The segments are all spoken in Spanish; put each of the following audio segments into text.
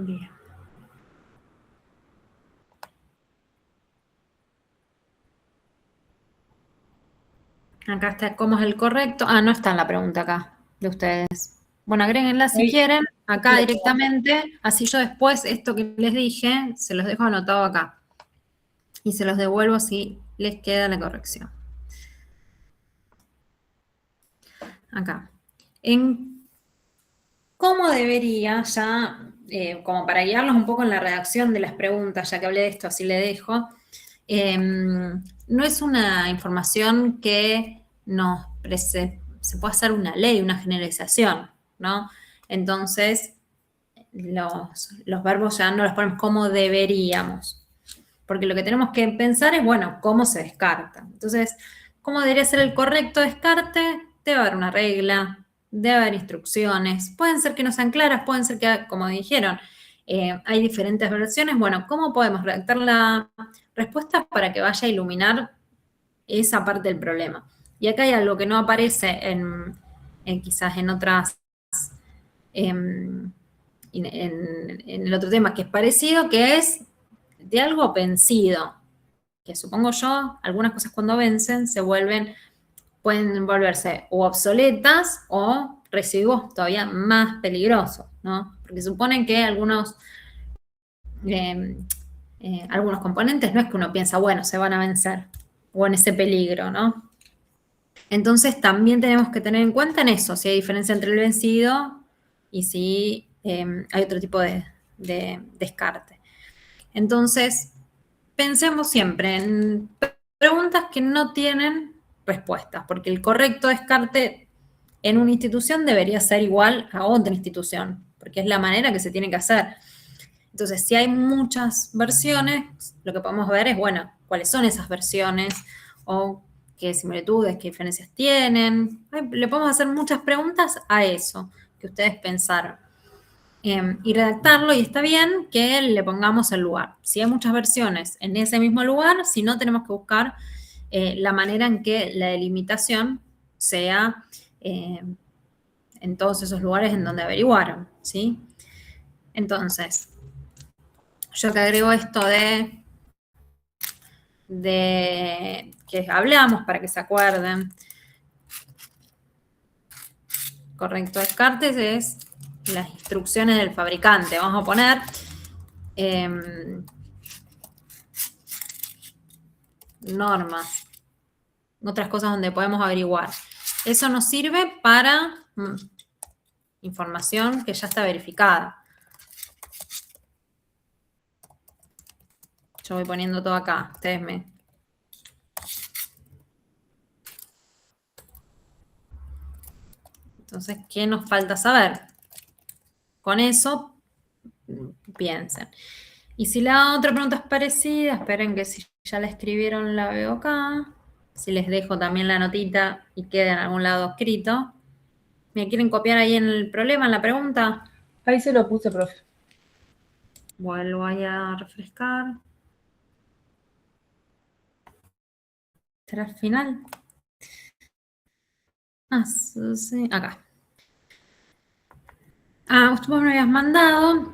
Bien. Acá está cómo es el correcto. Ah, no está en la pregunta acá de ustedes. Bueno, agréguenla si quieren, acá directamente, así yo después esto que les dije, se los dejo anotado acá. Y se los devuelvo si les queda la corrección. Acá. En cómo debería ya, como para guiarlos un poco en la redacción de las preguntas, ya que hablé de esto, así le dejo, no es una información que se puede hacer una ley, una generalización, ¿no? Entonces, los verbos ya no los ponemos como deberíamos, porque lo que tenemos que pensar es, bueno, cómo se descarta. Entonces, ¿cómo debería ser el correcto descarte? Debe haber una regla, debe haber instrucciones, pueden ser que no sean claras, pueden ser que, como dijeron, hay diferentes versiones. Bueno, ¿cómo podemos redactar la respuesta para que vaya a iluminar esa parte del problema? Y acá hay algo que no aparece quizás en otras, en el otro tema que es parecido, que es de algo vencido, que supongo yo, algunas cosas cuando vencen pueden volverse o obsoletas o residuos todavía más peligrosos, ¿no? Porque suponen que algunos componentes no es que uno piensa, bueno, se van a vencer o en ese peligro, ¿no? Entonces también tenemos que tener en cuenta en eso, si hay diferencia entre el vencido y si hay otro tipo de descarte. Entonces, pensemos siempre en preguntas que no tienen respuestas, porque el correcto descarte en una institución debería ser igual a otra institución, porque es la manera que se tiene que hacer. Entonces, si hay muchas versiones, lo que podemos ver es, bueno, cuáles son esas versiones o qué similitudes, qué diferencias tienen. Le podemos hacer muchas preguntas a eso que ustedes pensaron. Y redactarlo, y está bien que le pongamos el lugar. Si hay muchas versiones en ese mismo lugar, si no, tenemos que buscar la manera en que la delimitación sea en todos esos lugares en donde averiguaron, ¿sí? Entonces, yo te agrego esto de que hablamos para que se acuerden. Correcto descartes es las instrucciones del fabricante. Vamos a poner normas, otras cosas donde podemos averiguar. Eso nos sirve para información que ya está verificada. Yo voy poniendo todo acá. Ustedes me... Entonces, ¿qué nos falta saber? Con eso, piensen. Y si la otra pregunta es parecida, esperen que si ya la escribieron la veo acá. Si les dejo también la notita y queda en algún lado escrito. ¿Me quieren copiar ahí en el problema, en la pregunta? Ahí se lo puse, profe. Vuelvo ahí a refrescar. ¿Será al final? Ah, sí, acá. Ah, vos me habías mandado.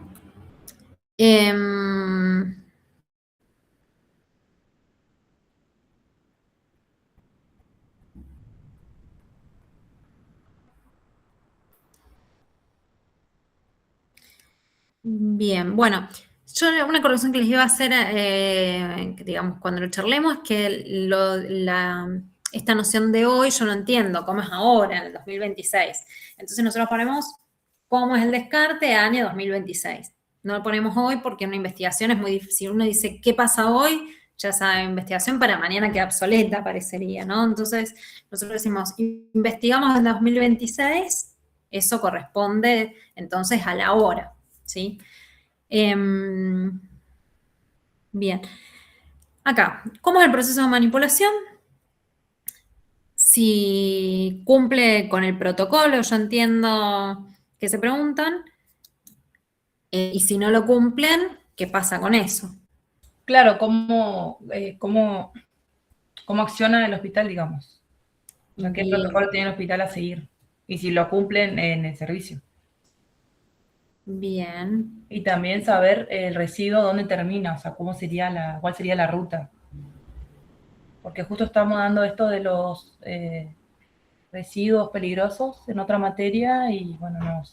Bien, bueno, yo una corrección que les iba a hacer, digamos, cuando lo charlemos, es que esta noción de hoy yo no entiendo cómo es ahora, en el 2026. Entonces nosotros ponemos cómo es el descarte año 2026. No lo ponemos hoy porque una investigación es muy difícil. Uno dice, ¿qué pasa hoy? Ya sabe, investigación para mañana queda obsoleta, parecería, ¿no? Entonces nosotros decimos, investigamos en 2026, eso corresponde entonces a la hora. ¿Sí? Bien. Acá, ¿cómo es el proceso de manipulación? Si cumple con el protocolo, yo entiendo que se preguntan, y si no lo cumplen, ¿qué pasa con eso? Claro, cómo acciona el hospital, digamos. O sea, qué Bien, protocolo tiene el hospital a seguir. Y si lo cumplen en el servicio. Bien. Y también saber el residuo dónde termina, o sea, cuál sería la ruta. Porque justo estamos dando esto de los residuos peligrosos en otra materia y bueno,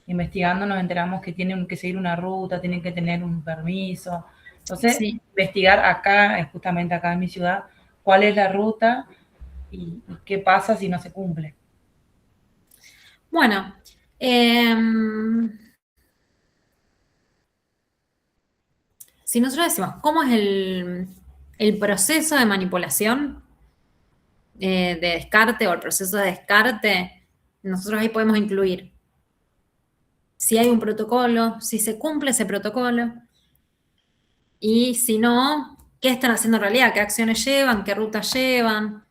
investigando nos enteramos que tienen que seguir una ruta, tienen que tener un permiso. Entonces, Sí. investigar acá, justamente acá en mi ciudad, cuál es la ruta y qué pasa si no se cumple. Bueno, si nosotros decimos, ¿cómo es el proceso de manipulación de descarte o el proceso de descarte? Nosotros ahí podemos incluir si hay un protocolo, si se cumple ese protocolo, y si no, ¿qué están haciendo en realidad? ¿Qué acciones llevan? ¿Qué rutas llevan?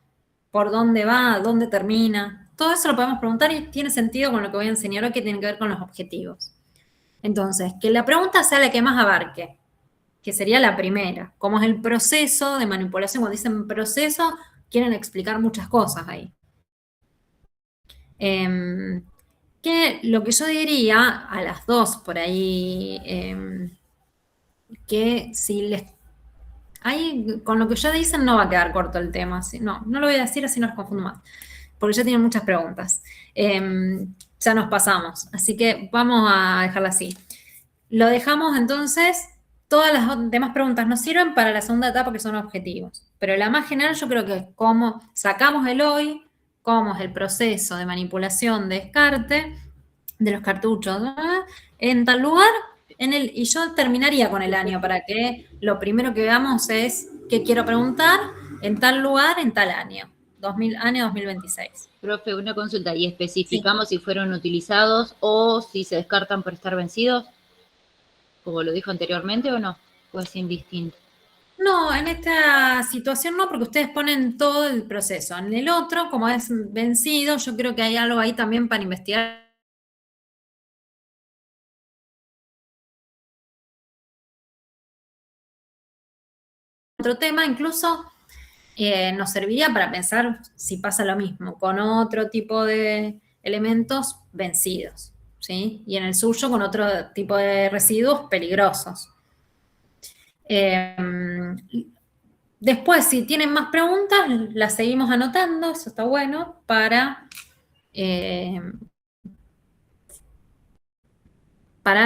¿Por dónde va? ¿Dónde termina? Todo eso lo podemos preguntar y tiene sentido con lo que voy a enseñar hoy, que tiene que ver con los objetivos. Entonces, que la pregunta sea la que más abarque, que sería la primera. ¿Cómo es el proceso de manipulación? Cuando dicen proceso, quieren explicar muchas cosas ahí. Que lo que yo diría a las dos por ahí, que si les... Ahí, con lo que ya dicen, no va a quedar corto el tema. No, no lo voy a decir, así no los confundo más, porque ya tienen muchas preguntas. Ya nos pasamos, así que vamos a dejarla así. Lo dejamos entonces, todas las demás preguntas nos sirven para la segunda etapa, que son objetivos. Pero la más general yo creo que es cómo sacamos el hoy, cómo es el proceso de manipulación, de descarte de los cartuchos, ¿verdad? En tal lugar, y yo terminaría con el año para que lo primero que veamos es qué quiero preguntar en tal lugar, en tal año, año 2026. Profe, una consulta, ¿y Sí. especificamos si fueron utilizados o si se descartan por estar vencidos? Como lo dijo anteriormente, ¿o no? ¿O es indistinto? No, en esta situación no, porque ustedes ponen todo el proceso. En el otro, como es vencido, yo creo que hay algo ahí también para investigar. Otro tema, incluso nos serviría para pensar si pasa lo mismo con otro tipo de elementos vencidos, ¿sí? Y en el suyo con otro tipo de residuos peligrosos. Después, si tienen más preguntas, las seguimos anotando, eso está bueno, para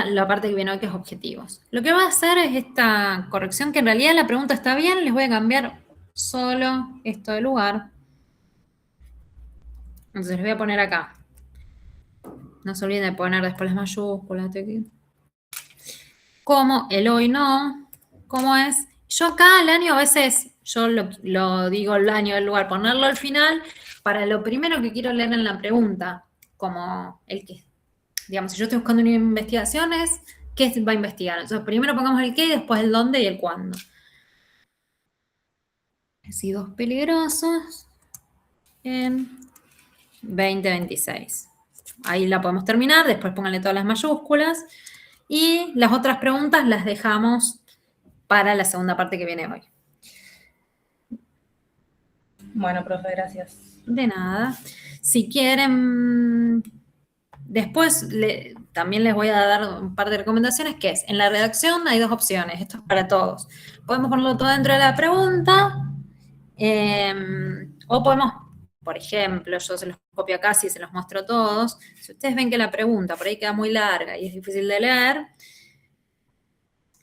la parte que viene hoy, que es objetivos. Lo que voy a hacer es esta corrección, que en realidad la pregunta está bien, les voy a cambiar solo esto de lugar. Entonces les voy a poner acá. No se olviden de poner después las mayúsculas. Como el hoy no. ¿Cómo es? Yo acá el año a veces, yo lo digo el año, el lugar, ponerlo al final, para lo primero que quiero leer en la pregunta, como el que, digamos, si yo estoy buscando una investigación es, ¿qué va a investigar? Entonces primero pongamos el qué, después el dónde y el cuándo. Residuos peligrosos en 2026. Ahí la podemos terminar, después pónganle todas las mayúsculas. Y las otras preguntas las dejamos para la segunda parte que viene hoy. Bueno, profe, gracias. De nada. Si quieren, después también les voy a dar un par de recomendaciones, que es, en la redacción hay dos opciones, esto es para todos. Podemos ponerlo todo dentro de la pregunta, o podemos, por ejemplo, yo se los copio acá y se los muestro todos. Si ustedes ven que la pregunta por ahí queda muy larga y es difícil de leer,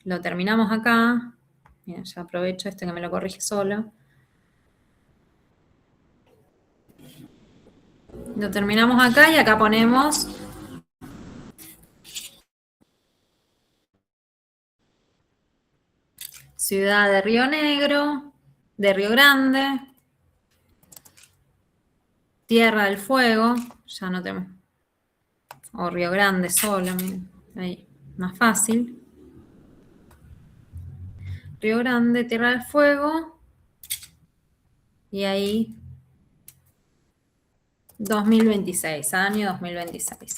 lo terminamos acá. Bien, ya aprovecho este que me lo corrige solo. Lo terminamos acá y acá ponemos ciudad de Río Negro, de Río Grande, Tierra del Fuego, ya no tenemos, o Río Grande solo, ahí, más fácil. Río Grande, Tierra del Fuego, y ahí 2026, año 2026.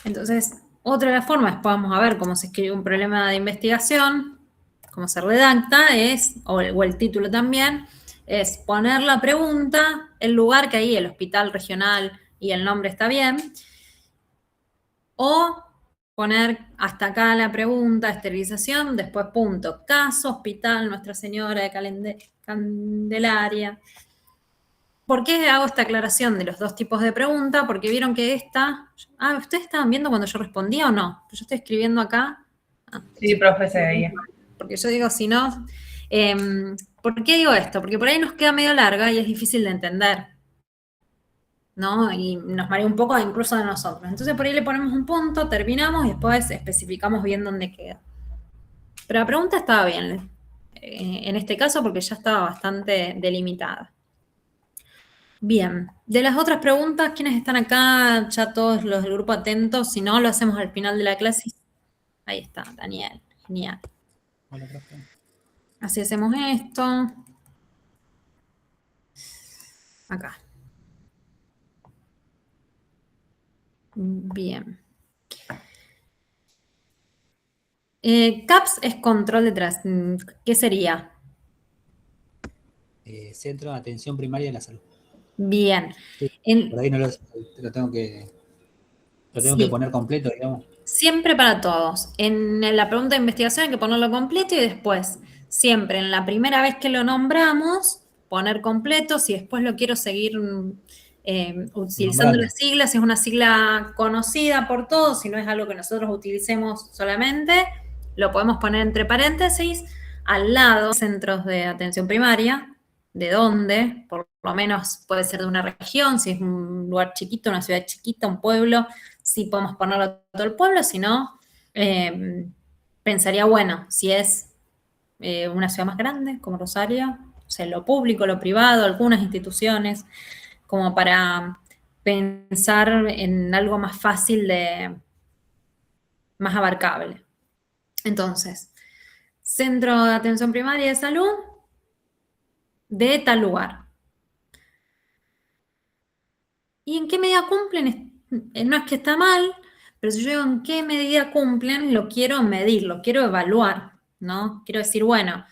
Entonces, otra de las formas, podemos ver cómo se escribe un problema de investigación, cómo se redacta, o el título también, es poner la pregunta, el lugar, que ahí el hospital regional y el nombre está bien, o poner hasta acá la pregunta, esterilización, después punto, caso, hospital, Nuestra Señora de Candelaria. ¿Por qué hago esta aclaración de los dos tipos de pregunta? Porque vieron que ¿ustedes estaban viendo cuando yo respondía o no? Yo estoy escribiendo acá. Sí, profe, se veía. Porque yo digo, si no, ¿por qué digo esto? Porque por ahí nos queda medio larga y es difícil de entender, ¿no? Y nos marea un poco incluso de nosotros. Entonces por ahí le ponemos un punto, terminamos y después especificamos bien dónde queda. Pero la pregunta estaba bien, en este caso porque ya estaba bastante delimitada. Bien, de las otras preguntas, ¿quiénes están acá? Ya todos los del grupo atentos, si no, lo hacemos al final de la clase. Ahí está, Daniel, genial. Hola, profe. Así hacemos esto. Acá. Bien. CAPS es control detrás. ¿Qué sería? Centro de Atención Primaria de la Salud. Bien. Sí, por ahí no lo tengo que Sí, poner completo, digamos. siempre para todos. En la pregunta de investigación hay que ponerlo completo y después, siempre en la primera vez que lo nombramos, poner completo. Si después lo quiero seguir utilizando Nombrando. las siglas, si es una sigla conocida por todos, si no es algo que nosotros utilicemos solamente, lo podemos poner entre paréntesis, al lado, centros de atención primaria, de dónde, por lo menos puede ser de una región, si es un lugar chiquito, una ciudad chiquita, un pueblo, sí podemos ponerlo todo el pueblo, si no, pensaría, bueno, si es una ciudad más grande, como Rosario, o sea, lo público, lo privado, algunas instituciones, como para pensar en algo más fácil más abarcable. Entonces, centro de atención primaria de salud de tal lugar. ¿Y en qué medida cumplen? No es que está mal, pero si yo digo en qué medida cumplen, lo quiero medir, lo quiero evaluar, ¿no? Quiero decir, bueno,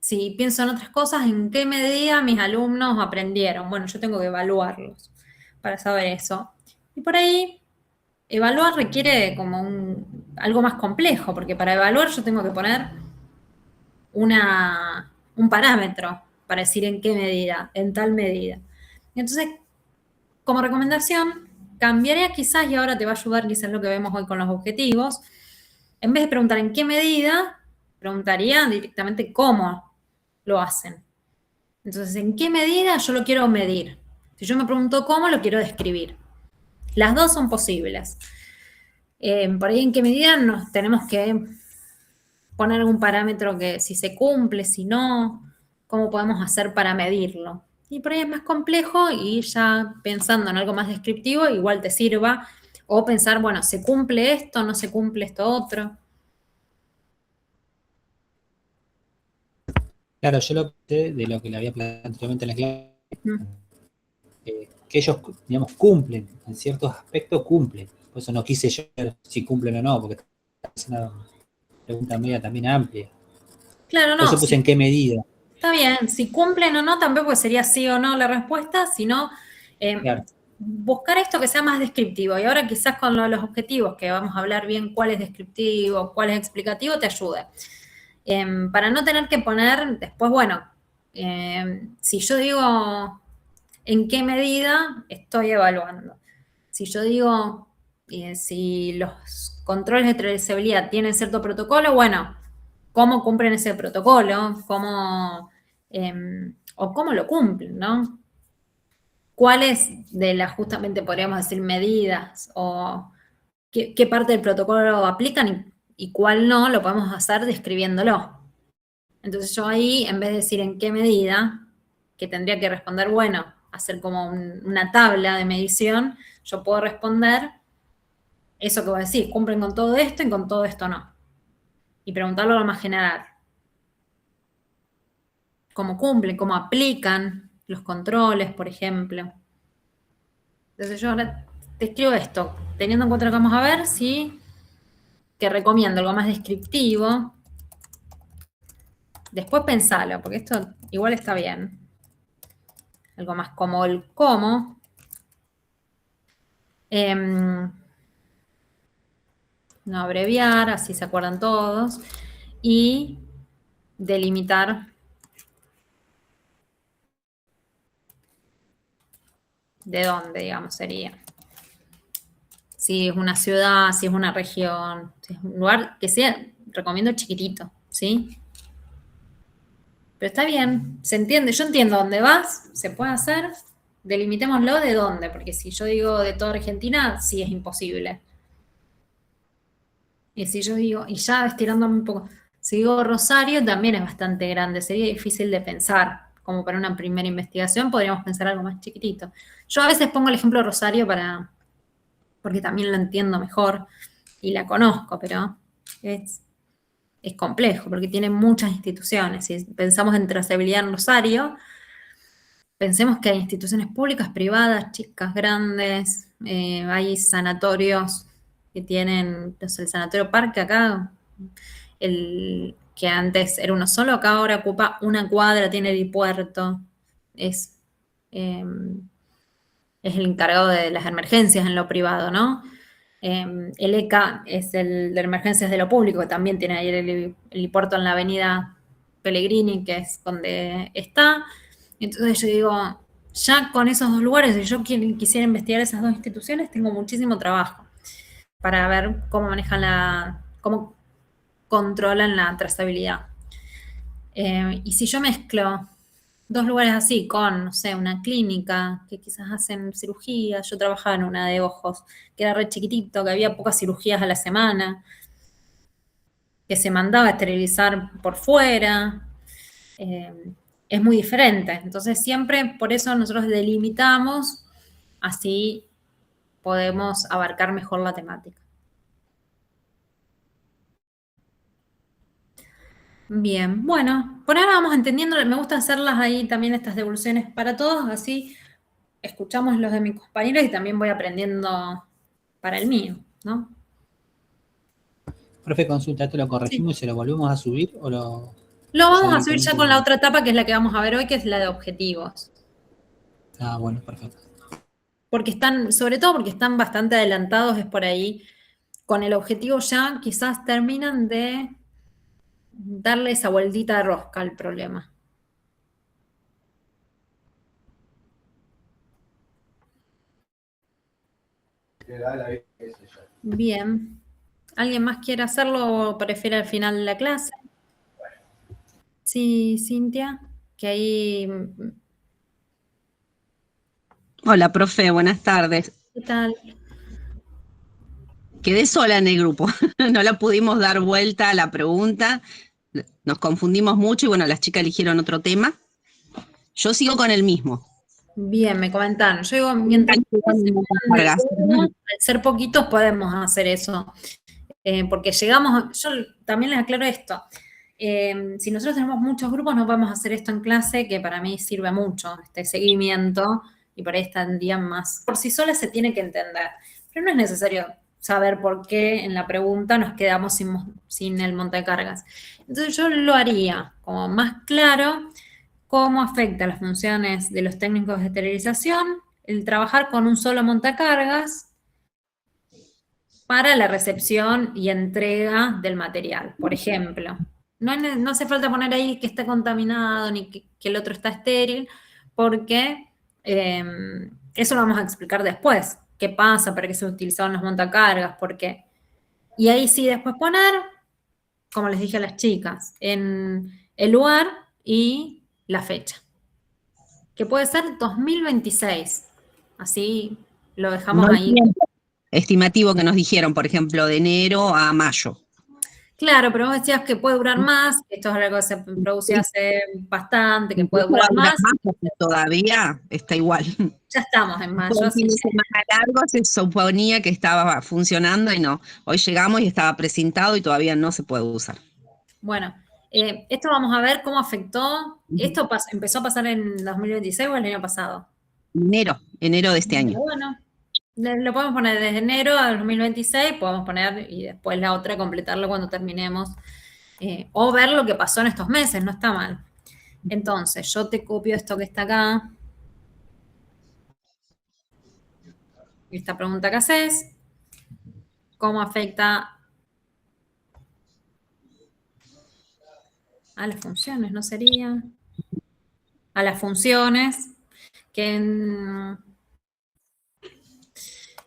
si pienso en otras cosas, ¿en qué medida mis alumnos aprendieron? Bueno, yo tengo que evaluarlos para saber eso. Y por ahí, evaluar requiere como algo más complejo, porque para evaluar yo tengo que poner un parámetro para decir en qué medida, en tal medida. Entonces, como recomendación, cambiaría quizás, y ahora te va a ayudar quizás lo que vemos hoy con los objetivos, en vez de preguntar en qué medida, preguntaría directamente cómo lo hacen. Entonces, ¿en qué medida yo lo quiero medir? Si yo me pregunto cómo, lo quiero describir. Las dos son posibles. Por ahí, ¿en qué medida nos tenemos que poner algún parámetro que si se cumple, si no, cómo podemos hacer para medirlo? Y por ahí es más complejo y ya pensando en algo más descriptivo, igual te sirva. O pensar, bueno, ¿se cumple esto? ¿No se cumple esto otro? Claro, yo lo pensé de lo que le había planteado anteriormente en la clase, que ellos, digamos, cumplen, en ciertos aspectos cumplen. Por eso no quise yo ver si cumplen o no, porque es una pregunta media también amplia. Claro, Por no, eso puse en qué medida. está bien, si cumplen o no, tampoco sería sí o no la respuesta, sino Claro. buscar esto que sea más descriptivo. Y ahora quizás con lo de los objetivos, que vamos a hablar bien cuál es descriptivo, cuál es explicativo, te ayude. Para no tener que poner después, bueno, si yo digo en qué medida estoy evaluando. Si yo digo si los controles de trazabilidad tienen cierto protocolo, bueno, ¿cómo cumplen ese protocolo? O cómo lo cumplen, ¿no? ¿Cuáles de las, justamente podríamos decir, medidas o qué parte del protocolo aplican y cuál no, lo podemos hacer describiéndolo? Entonces yo ahí, en vez de decir en qué medida, que tendría que responder, bueno, hacer como una tabla de medición, yo puedo responder eso que voy a decir, cumplen con todo esto y con todo esto no. Y preguntarlo a lo más general. ¿Cómo cumplen? ¿Cómo aplican los controles, por ejemplo? Entonces yo ahora te escribo esto, teniendo en cuenta lo que vamos a ver, sí, que recomiendo algo más descriptivo. Después pensalo, porque esto igual está bien. Algo más como el cómo. no abreviar, así se acuerdan todos, y delimitar de dónde, digamos, sería. Si es una ciudad, si es una región, si es un lugar que sea, recomiendo chiquitito, ¿sí? Pero está bien, se entiende, yo entiendo dónde vas, se puede hacer, delimitémoslo de dónde, porque si yo digo de toda Argentina, sí es imposible. Y si yo digo, y ya estirándome un poco, si digo Rosario, también es bastante grande, sería difícil de pensar, como para una primera investigación, podríamos pensar algo más chiquitito. Yo a veces pongo el ejemplo de Rosario porque también lo entiendo mejor y la conozco, pero es complejo, porque tiene muchas instituciones. Si pensamos en trazabilidad en Rosario, pensemos que hay instituciones públicas, privadas, chicas, grandes, hay sanatorios que tienen, no sé, el Sanatorio Parque acá, que antes era uno solo, acá ahora ocupa una cuadra, tiene helipuerto, es, eh, es el encargado de las emergencias en lo privado, ¿no? El ECA es el de emergencias de lo público, que también tiene ahí el helipuerto en la avenida Pellegrini, que es donde está. Entonces yo digo, ya con esos dos lugares, si yo quisiera investigar esas dos instituciones, tengo muchísimo trabajo para ver cómo manejan cómo controlan la trazabilidad. Y si yo mezclo dos lugares así con, no sé, una clínica que quizás hacen cirugías, yo trabajaba en una de ojos, que era re chiquitito, que había pocas cirugías a la semana, que se mandaba a esterilizar por fuera, es muy diferente. Entonces siempre por eso nosotros delimitamos, así podemos abarcar mejor la temática. Bien, bueno, por ahora vamos entendiendo, me gusta hacerlas ahí también estas devoluciones para todos, así escuchamos los de mis compañeros y también voy aprendiendo para el mío, ¿no? Profe, consulta, ¿esto lo Sí. corregimos y se lo volvemos a subir o lo...? Lo ya vamos a subir ya directamente con la otra etapa, que es la que vamos a ver hoy, que es la de objetivos. Ah, bueno, perfecto. Porque están, sobre todo porque están bastante adelantados, es por ahí. Con el objetivo ya quizás terminan de darle esa vueltita de rosca al problema. Bien. ¿Alguien más quiere hacerlo o prefiere al final de la clase? Sí, Cintia, que ahí, Hola, profe, buenas tardes. ¿qué tal? Quedé sola en el grupo, no la pudimos dar vuelta a la pregunta, nos confundimos mucho y bueno, las chicas eligieron otro tema. Yo sigo con el mismo. Bien, me comentaron. Yo digo, mientras ustedes se pongan de Cargas. acuerdo, al ser poquitos podemos hacer eso. Porque llegamos, yo también les aclaro esto. Si nosotros tenemos muchos grupos, no podemos hacer esto en clase, que para mí sirve mucho, este seguimiento, y por ahí estarían más. Por sí sola se tiene que entender, pero no es necesario saber por qué en la pregunta nos quedamos sin el montacargas. Entonces yo lo haría como más claro cómo afecta las funciones de los técnicos de esterilización el trabajar con un solo montacargas para la recepción y entrega del material. Por ejemplo, no hace falta poner ahí que está contaminado ni que el otro está estéril, porque eso lo vamos a explicar después. ¿Qué pasa? ¿Para qué se utilizaban los montacargas? ¿Por qué? Y ahí sí después poner, como les dije a las chicas, en el lugar y la fecha, que puede ser 2026. Así lo dejamos No el ahí. tiempo estimativo que nos dijeron, por ejemplo, de enero a mayo. Claro, pero vos decías que puede durar más, que esto es algo que se produce hace bastante, que puede Incluso va durar a durar más. más porque todavía está igual. Ya estamos en Todo mayo, el así fin de que, semana largo se suponía que estaba funcionando y no. Hoy llegamos y estaba precintado y todavía no se puede usar. bueno, esto vamos a ver cómo afectó. ¿Esto empezó a pasar en 2026 o el año pasado? Enero de este año. Bueno, lo podemos poner desde enero a 2026, podemos poner y después la otra completarlo cuando terminemos. O ver lo que pasó en estos meses, no está mal. Entonces, yo te copio esto que está acá, esta pregunta que haces, ¿cómo afecta A las funciones, ¿no sería? A las funciones que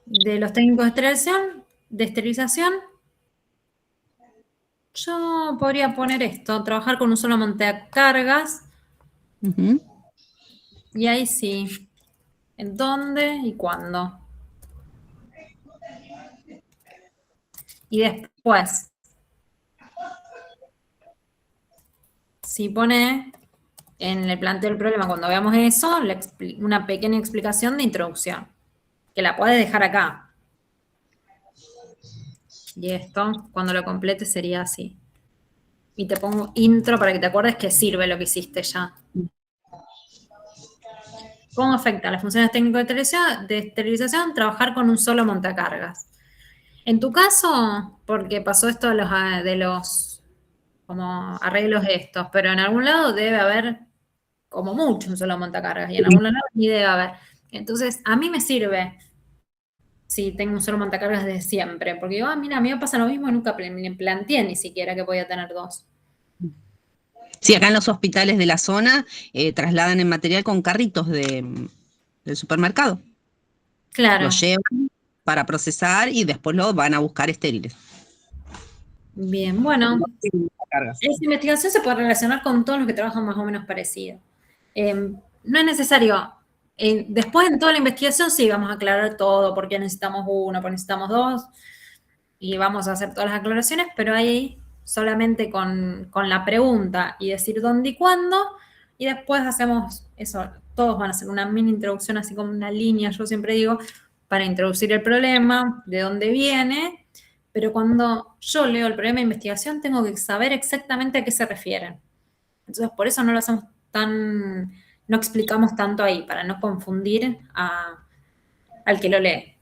de los técnicos de esterilización, yo podría poner esto, trabajar con un solo montacargas, Ujú. y ahí sí, ¿en dónde y cuándo? Y después, si pone en el planteo del problema, cuando veamos eso, una pequeña explicación de introducción, que la puedes dejar acá. Y esto, cuando lo complete, sería así. Y te pongo intro para que te acuerdes que sirve lo que hiciste ya. ¿Cómo afecta a las funciones técnicas de esterilización trabajar con un solo montacargas? En tu caso, porque pasó esto de los como arreglos estos, pero en algún lado debe haber como mucho un solo montacargas y en algún lado ni debe haber. Entonces, a mí me sirve si tengo un solo montacargas desde siempre, porque digo, mira, a mí me pasa lo mismo y nunca me planteé ni siquiera que podía tener dos. Sí, acá en los hospitales de la zona trasladan el material con carritos del supermercado. Claro, Lo llevan para procesar y después lo van a buscar estériles. bien, bueno, Cargas. esa investigación se puede relacionar con todos los que trabajan más o menos parecido. No es necesario. Después en toda la investigación sí vamos a aclarar todo, por qué necesitamos uno, por qué necesitamos dos, y vamos a hacer todas las aclaraciones, pero ahí solamente con la pregunta y decir dónde y cuándo, y después hacemos eso, todos van a hacer una mini introducción, así como una línea, yo siempre digo, para introducir el problema, de dónde viene, pero cuando yo leo el problema de investigación tengo que saber exactamente a qué se refieren. Entonces, por eso no lo hacemos no explicamos tanto ahí, para no confundir al que lo lee.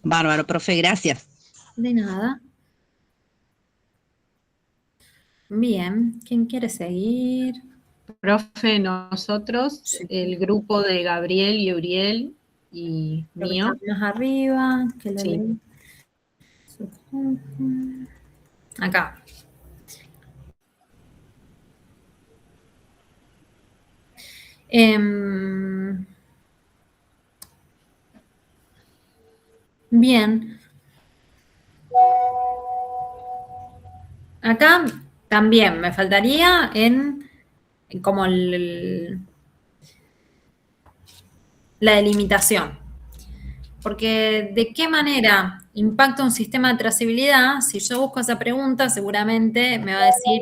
Bárbaro, profe, gracias. De nada. Bien, ¿quién quiere seguir? Profe, nosotros, Sí. el grupo de Gabriel y Uriel y Lo que mío, está más arriba, que lo sí. leí. Acá. Bien. Acá también me faltaría en como la delimitación. Porque ¿de qué manera impacta un sistema de trazabilidad? Si yo busco esa pregunta, seguramente me va a decir,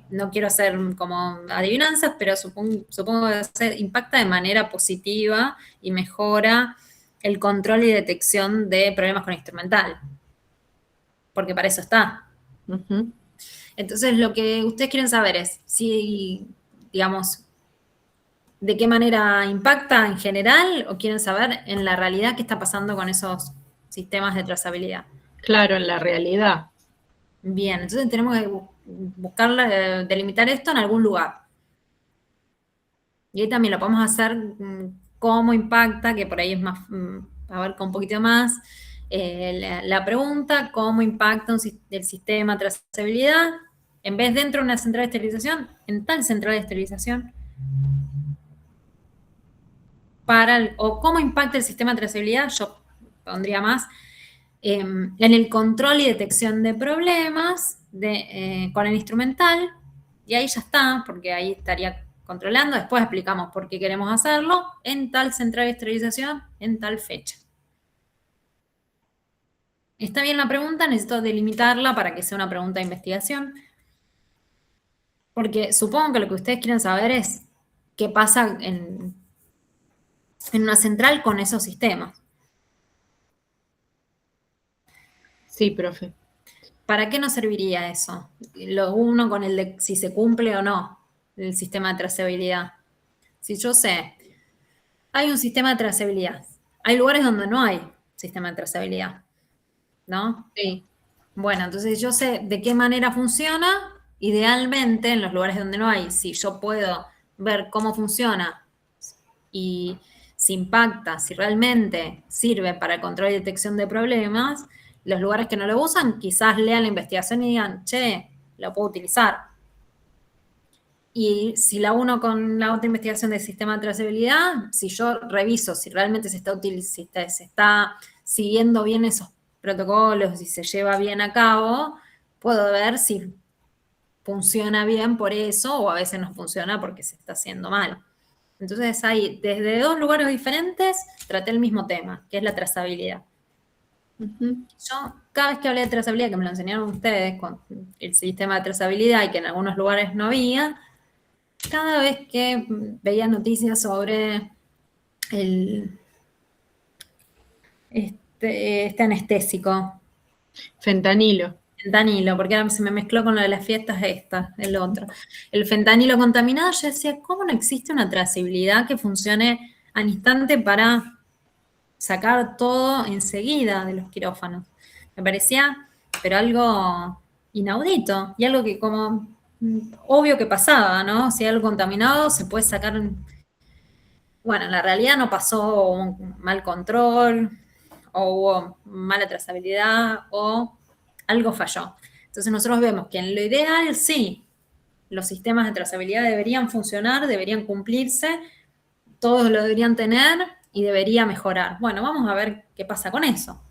no quiero hacer como adivinanzas, pero supongo que impacta de manera positiva y mejora el control y detección de problemas con instrumental. Porque para eso está. Ujú. Entonces, lo que ustedes quieren saber es si, digamos, de qué manera impacta en general o quieren saber en la realidad qué está pasando con esos sistemas de trazabilidad. Claro, en la realidad. Bien, entonces tenemos que buscar, delimitar esto en algún lugar. Y ahí también lo podemos hacer cómo impacta, que por ahí es más, a ver, con un poquito más, la pregunta, cómo impacta el sistema de trazabilidad, en vez dentro de una central de esterilización, en tal central de esterilización, o cómo impacta el sistema de trazabilidad, yo pondría más, en el control y detección de problemas con el instrumental, y ahí ya está, porque ahí estaría controlando, después explicamos por qué queremos hacerlo, en tal central de esterilización, en tal fecha. ¿Está bien la pregunta? Necesito delimitarla para que sea una pregunta de investigación, porque supongo que lo que ustedes quieren saber es qué pasa en una central con esos sistemas. Sí, profe. ¿Para qué nos serviría eso? Lo uno con el de si se cumple o no el sistema de trazabilidad. Si yo sé, hay un sistema de trazabilidad. Hay lugares donde no hay sistema de trazabilidad, ¿no? Sí. Bueno, entonces yo sé de qué manera funciona. Idealmente, en los lugares donde no hay, si yo puedo ver cómo funciona y si impacta, si realmente sirve para el control y detección de problemas, los lugares que no lo usan quizás lean la investigación y digan, che, lo puedo utilizar. Y si la uno con la otra investigación del sistema de trazabilidad, si yo reviso si realmente se está siguiendo bien esos protocolos y se lleva bien a cabo, puedo ver si funciona bien por eso o a veces no funciona porque se está haciendo mal. Entonces ahí, desde 2 lugares diferentes, traté el mismo tema, que es la trazabilidad. Yo, cada vez que hablé de trazabilidad, que me lo enseñaron ustedes con el sistema de trazabilidad y que en algunos lugares no había, cada vez que veía noticias sobre este anestésico, Fentanilo. fentanilo, porque ahora se me mezcló con lo de las fiestas el otro. El fentanilo contaminado, yo decía, ¿cómo no existe una trazabilidad que funcione al instante para sacar todo enseguida de los quirófanos? Me parecía, pero algo inaudito y algo que como obvio que pasaba, ¿no? Si hay algo contaminado se puede sacar. Bueno, en la realidad no pasó un mal control o hubo mala trazabilidad o algo falló. Entonces nosotros vemos que en lo ideal sí, los sistemas de trazabilidad deberían funcionar, deberían cumplirse, todos lo deberían tener y debería mejorar. Bueno, vamos a ver qué pasa con eso.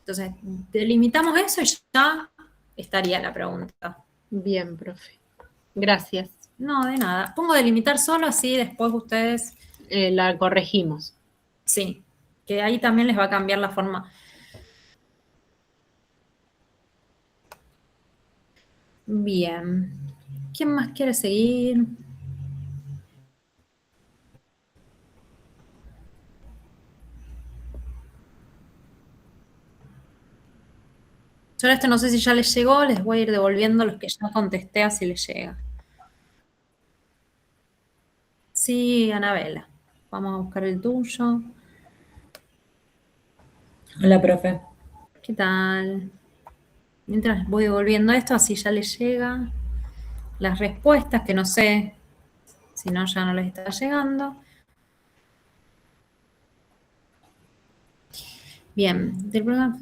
Entonces, delimitamos eso y ya estaría la pregunta. Bien, profe. Gracias. No, de nada. Pongo delimitar solo, así después ustedes, La corregimos. sí, que ahí también les va a cambiar la forma. Bien. ¿Quién más quiere seguir? Yo esto no sé si ya les llegó, les voy a ir devolviendo los que ya contesté así les llega. Sí, Anabela. Vamos a buscar el tuyo. Hola, profe. ¿Qué tal? Mientras voy devolviendo esto, así ya les llega las respuestas, que no sé si no ya no les está llegando. Bien, del programa.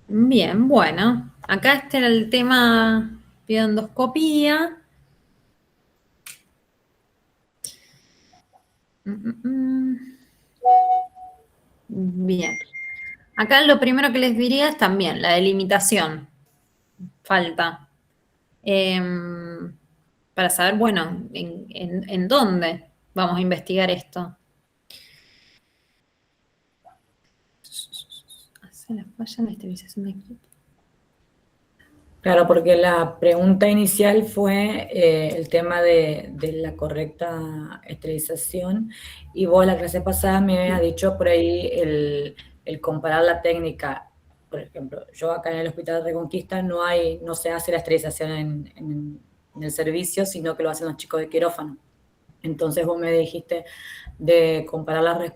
Bien, bueno. Acá este era el tema bioendoscopía. Bien. Acá lo primero que les diría es también la delimitación. Falta. Para saber, bueno, en dónde vamos a investigar esto. Hace la falla en la estabilización de equipo. Claro, porque la pregunta inicial fue el tema de la correcta esterilización y vos la clase pasada me habías dicho por ahí el comparar la técnica. Por ejemplo, yo acá en el Hospital Reconquista no se hace la esterilización en el servicio, sino que lo hacen los chicos de quirófano. Entonces vos me dijiste de comparar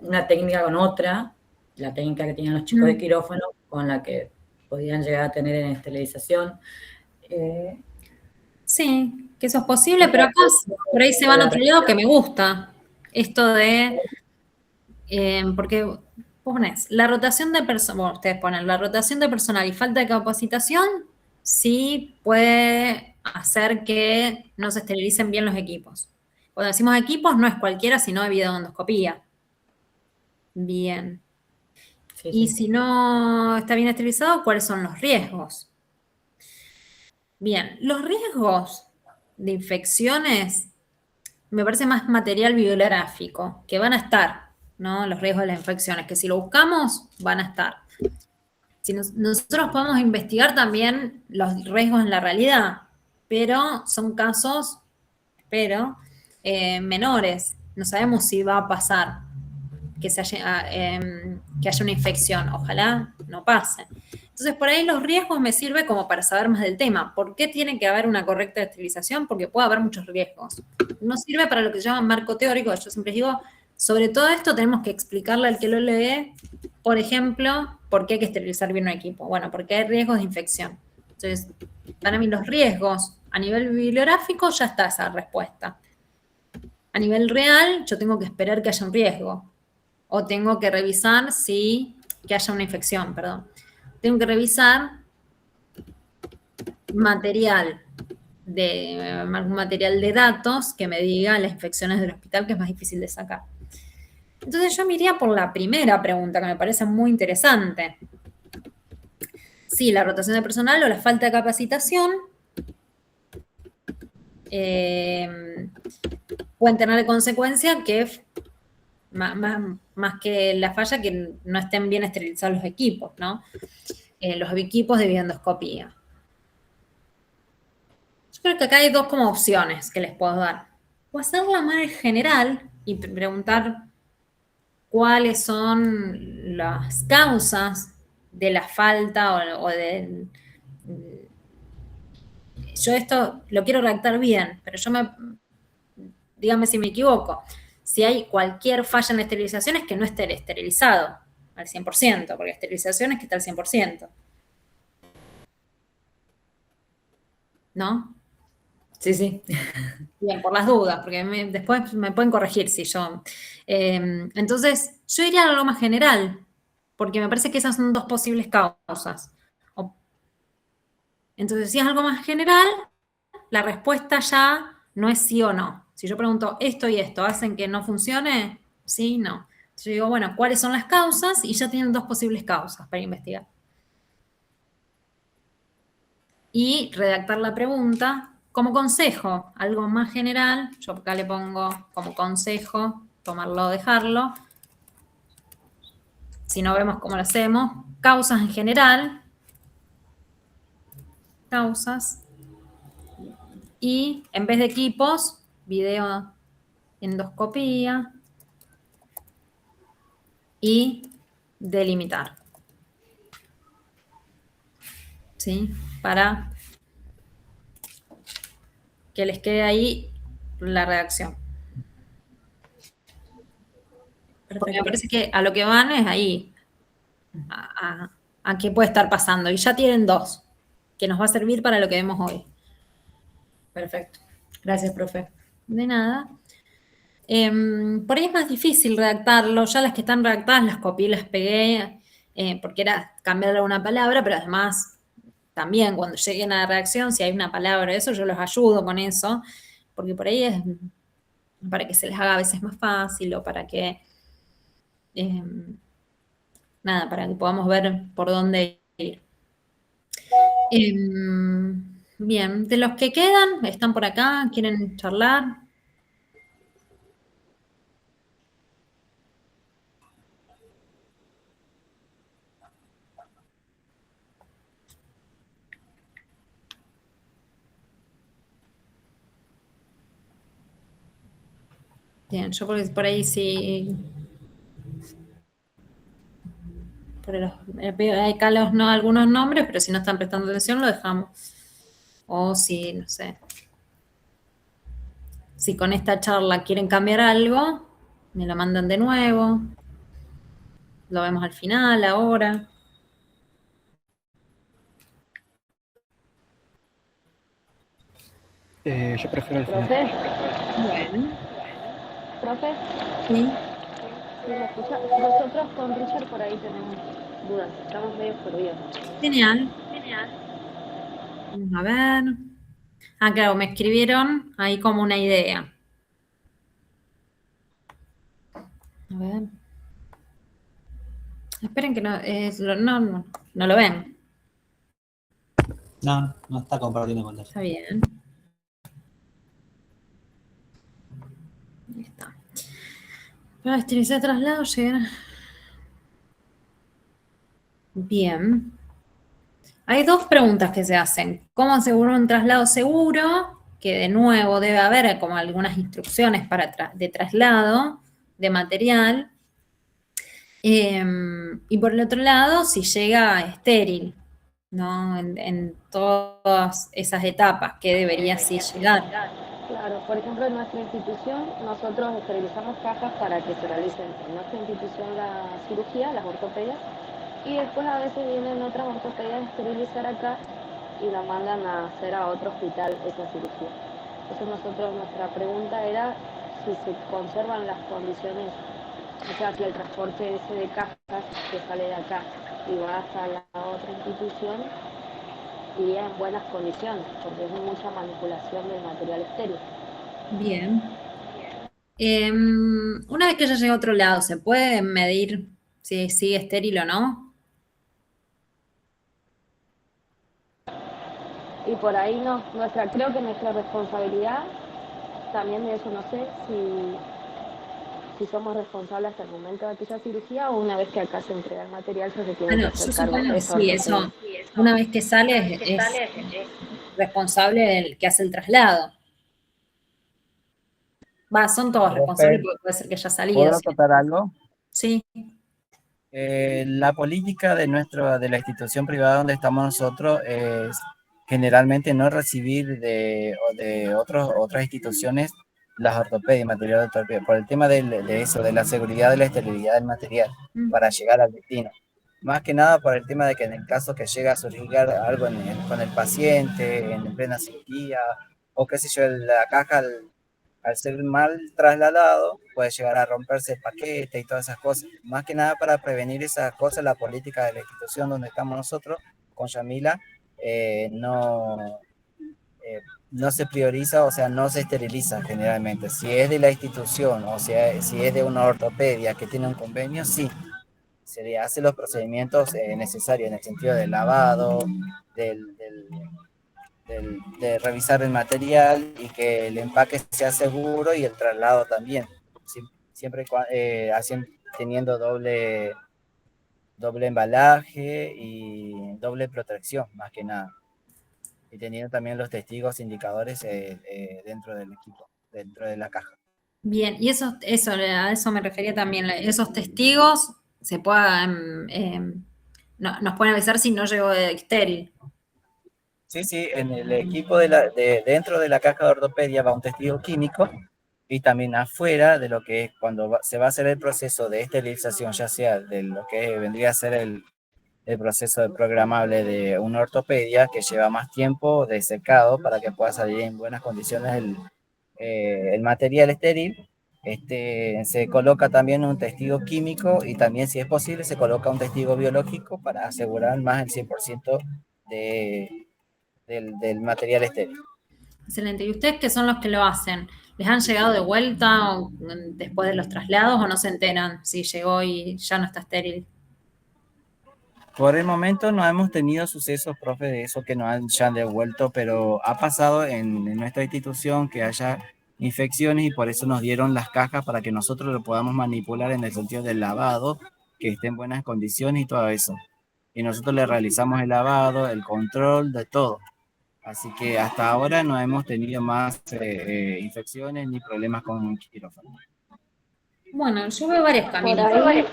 una técnica con otra, la técnica que tenían los chicos de quirófano con la que podían llegar a tener en esterilización. Sí, que eso es posible, pero acá por ahí se van a otro lado que me gusta. Esto de, porque vos ponés la rotación de personal, bueno, ustedes ponen la rotación de personal y falta de capacitación, sí puede hacer que no se esterilicen bien los equipos. Cuando decimos equipos, no es cualquiera, sino de videoendoscopía. Bien. Sí, Y sí. si no está bien esterilizado, ¿cuáles son los riesgos? Bien, los riesgos de infecciones me parece más material bibliográfico, que van a estar, ¿no? Los riesgos de las infecciones, que si lo buscamos, van a estar. Si nosotros podemos investigar también los riesgos en la realidad, pero son casos, menores. No sabemos si va a pasar que haya una infección. Ojalá no pase. Entonces, por ahí los riesgos me sirve como para saber más del tema. ¿Por qué tiene que haber una correcta esterilización? Porque puede haber muchos riesgos. No sirve para lo que se llama marco teórico. Yo siempre digo, sobre todo esto tenemos que explicarle al que lo lee, por ejemplo, por qué hay que esterilizar bien un equipo. Bueno, porque hay riesgos de infección. Entonces, para mí los riesgos a nivel bibliográfico ya está esa respuesta. A nivel real, yo tengo que esperar que haya un riesgo. O tengo que revisar que haya una infección, perdón. Tengo que revisar material de datos que me diga las infecciones del hospital, que es más difícil de sacar. Entonces yo me iría por la primera pregunta, que me parece muy interesante. Sí, la rotación de personal o la falta de capacitación pueden tener de consecuencia que, más que la falla, que no estén bien esterilizados los equipos, ¿no? Los equipos de videoendoscopía. Yo creo que acá hay dos como opciones que les puedo dar. O hacerla más general y preguntar cuáles son las causas de la falta o de... Yo esto lo quiero redactar bien, pero dígame si me equivoco. Si hay cualquier falla en la esterilización es que no esté esterilizado al 100%, porque esterilización es que está al 100%. ¿No? Sí, sí. Bien, por las dudas, porque después me pueden corregir si yo... entonces, yo iría a lo más general, porque me parece que esas son dos posibles causas. Entonces, si es algo más general, la respuesta ya no es sí o no. Si yo pregunto esto y esto, ¿hacen que no funcione? Sí, no. Yo digo, bueno, ¿cuáles son las causas? Y ya tienen dos posibles causas para investigar. Y redactar la pregunta como consejo, algo más general. Yo acá le pongo como consejo, tomarlo o dejarlo. Si no vemos cómo lo hacemos, causas en general. Causas. Y en vez de equipos, videoendoscopía y delimitar. ¿Sí? Para que les quede ahí la redacción. Porque me parece que a lo que van es ahí, a qué puede estar pasando. Y ya tienen dos, que nos va a servir para lo que vemos hoy. Perfecto. Gracias, profe. De nada. Por ahí es más difícil redactarlo. Ya las que están redactadas las copié y las pegué, porque era cambiarle una palabra, pero además también cuando lleguen a la redacción, si hay una palabra de eso, yo los ayudo con eso, porque por ahí es para que se les haga a veces más fácil o para que, nada, para que podamos ver por dónde ir. Bien, de los que quedan, están por acá, quieren charlar. Bien, yo porque por ahí sí. Hay acá algunos nombres, pero si no están prestando atención, lo dejamos. O si, no sé. Si con esta charla quieren cambiar algo, me lo mandan de nuevo. Lo vemos al final, ahora. Yo prefiero el final. ¿Profe? Bueno, ¿Profe? sí. ¿Sí me escucha? Nosotros con Richard por ahí tenemos dudas, estamos medio perdidos. Genial. Vamos a ver. Ah, claro, me escribieron ahí como una idea. A ver. Esperen que no lo ven. No, no está compartiendo pantalla. Está bien. Ahí está. Para estilizar traslado, llegar. Bien. Hay dos preguntas que se hacen. ¿Cómo asegurar un traslado seguro? Que de nuevo debe haber como algunas instrucciones de traslado de material. Y por el otro lado, si llega estéril, ¿no? En todas esas etapas, ¿qué debería sí llegar? Claro, por ejemplo, en nuestra institución nosotros esterilizamos cajas para que se realicen en nuestra institución la cirugía, las ortopedias, y después a veces vienen otras ortopedias a esterilizar acá y la mandan a hacer a otro hospital esa cirugía. Entonces nuestra pregunta era si se conservan las condiciones, o sea, si el transporte ese de cajas que sale de acá y va hasta la otra institución, iría en buenas condiciones, porque es mucha manipulación del material estéril. Bien. Una vez que ya llega a otro lado, ¿se puede medir si sigue estéril o no? Y por ahí no, creo que nuestra responsabilidad, también de eso no sé si somos responsables hasta el momento de aquella cirugía o una vez que acá se entrega el material se tiene que Bueno, hacer yo cargo supongo de que esa sí, ortopedia. eso, una vez que sale es responsable el que hace el traslado. Son todos responsables Profe, porque puede ser que haya salido. ¿puedo ¿Sí? acotar algo? Sí. La política de la institución privada donde estamos nosotros es generalmente no recibir de otras instituciones las ortopedias, material de ortopedia, por el tema de eso, de la seguridad, de la esterilidad del material para llegar al destino. Más que nada por el tema de que en el caso que llega a surgir algo con el paciente, en plena cirugía, o qué sé yo, la caja al ser mal trasladado, puede llegar a romperse el paquete y todas esas cosas. Más que nada para prevenir esas cosas, la política de la institución donde estamos nosotros, con Yamila, no, no se prioriza, o sea, no se esteriliza generalmente. Si es de la institución, o sea, si es de una ortopedia que tiene un convenio, sí, se le hace los procedimientos necesarios en el sentido del lavado, de revisar el material y que el empaque sea seguro y el traslado también, siempre teniendo doble embalaje y doble protección, más que nada. Y teniendo también los testigos indicadores dentro del equipo, dentro de la caja. Bien, y a eso me refería también. Esos testigos se puedan, nos pueden avisar si no llegó estéril. Sí, sí, en el equipo dentro de la caja de ortopedia va un testigo químico y también afuera de lo que es cuando se va a hacer el proceso de esterilización, ya sea de lo que vendría a ser el proceso programable de una ortopedia que lleva más tiempo de secado para que pueda salir en buenas condiciones el material estéril. Se coloca también un testigo químico y también, si es posible, se coloca un testigo biológico para asegurar más el 100% del material estéril. Excelente. ¿Y ustedes qué son los que lo hacen? ¿Les han llegado de vuelta después de los traslados o no se enteran si llegó y ya no está estéril? Por el momento no hemos tenido sucesos, profe, de eso que nos han devuelto, pero ha pasado en nuestra institución que haya infecciones y por eso nos dieron las cajas para que nosotros lo podamos manipular en el sentido del lavado, que esté en buenas condiciones y todo eso. Y nosotros le realizamos el lavado, el control de todo. Así que hasta ahora no hemos tenido más infecciones ni problemas con quirófano. Bueno, yo veo varios Por caminos. ahí,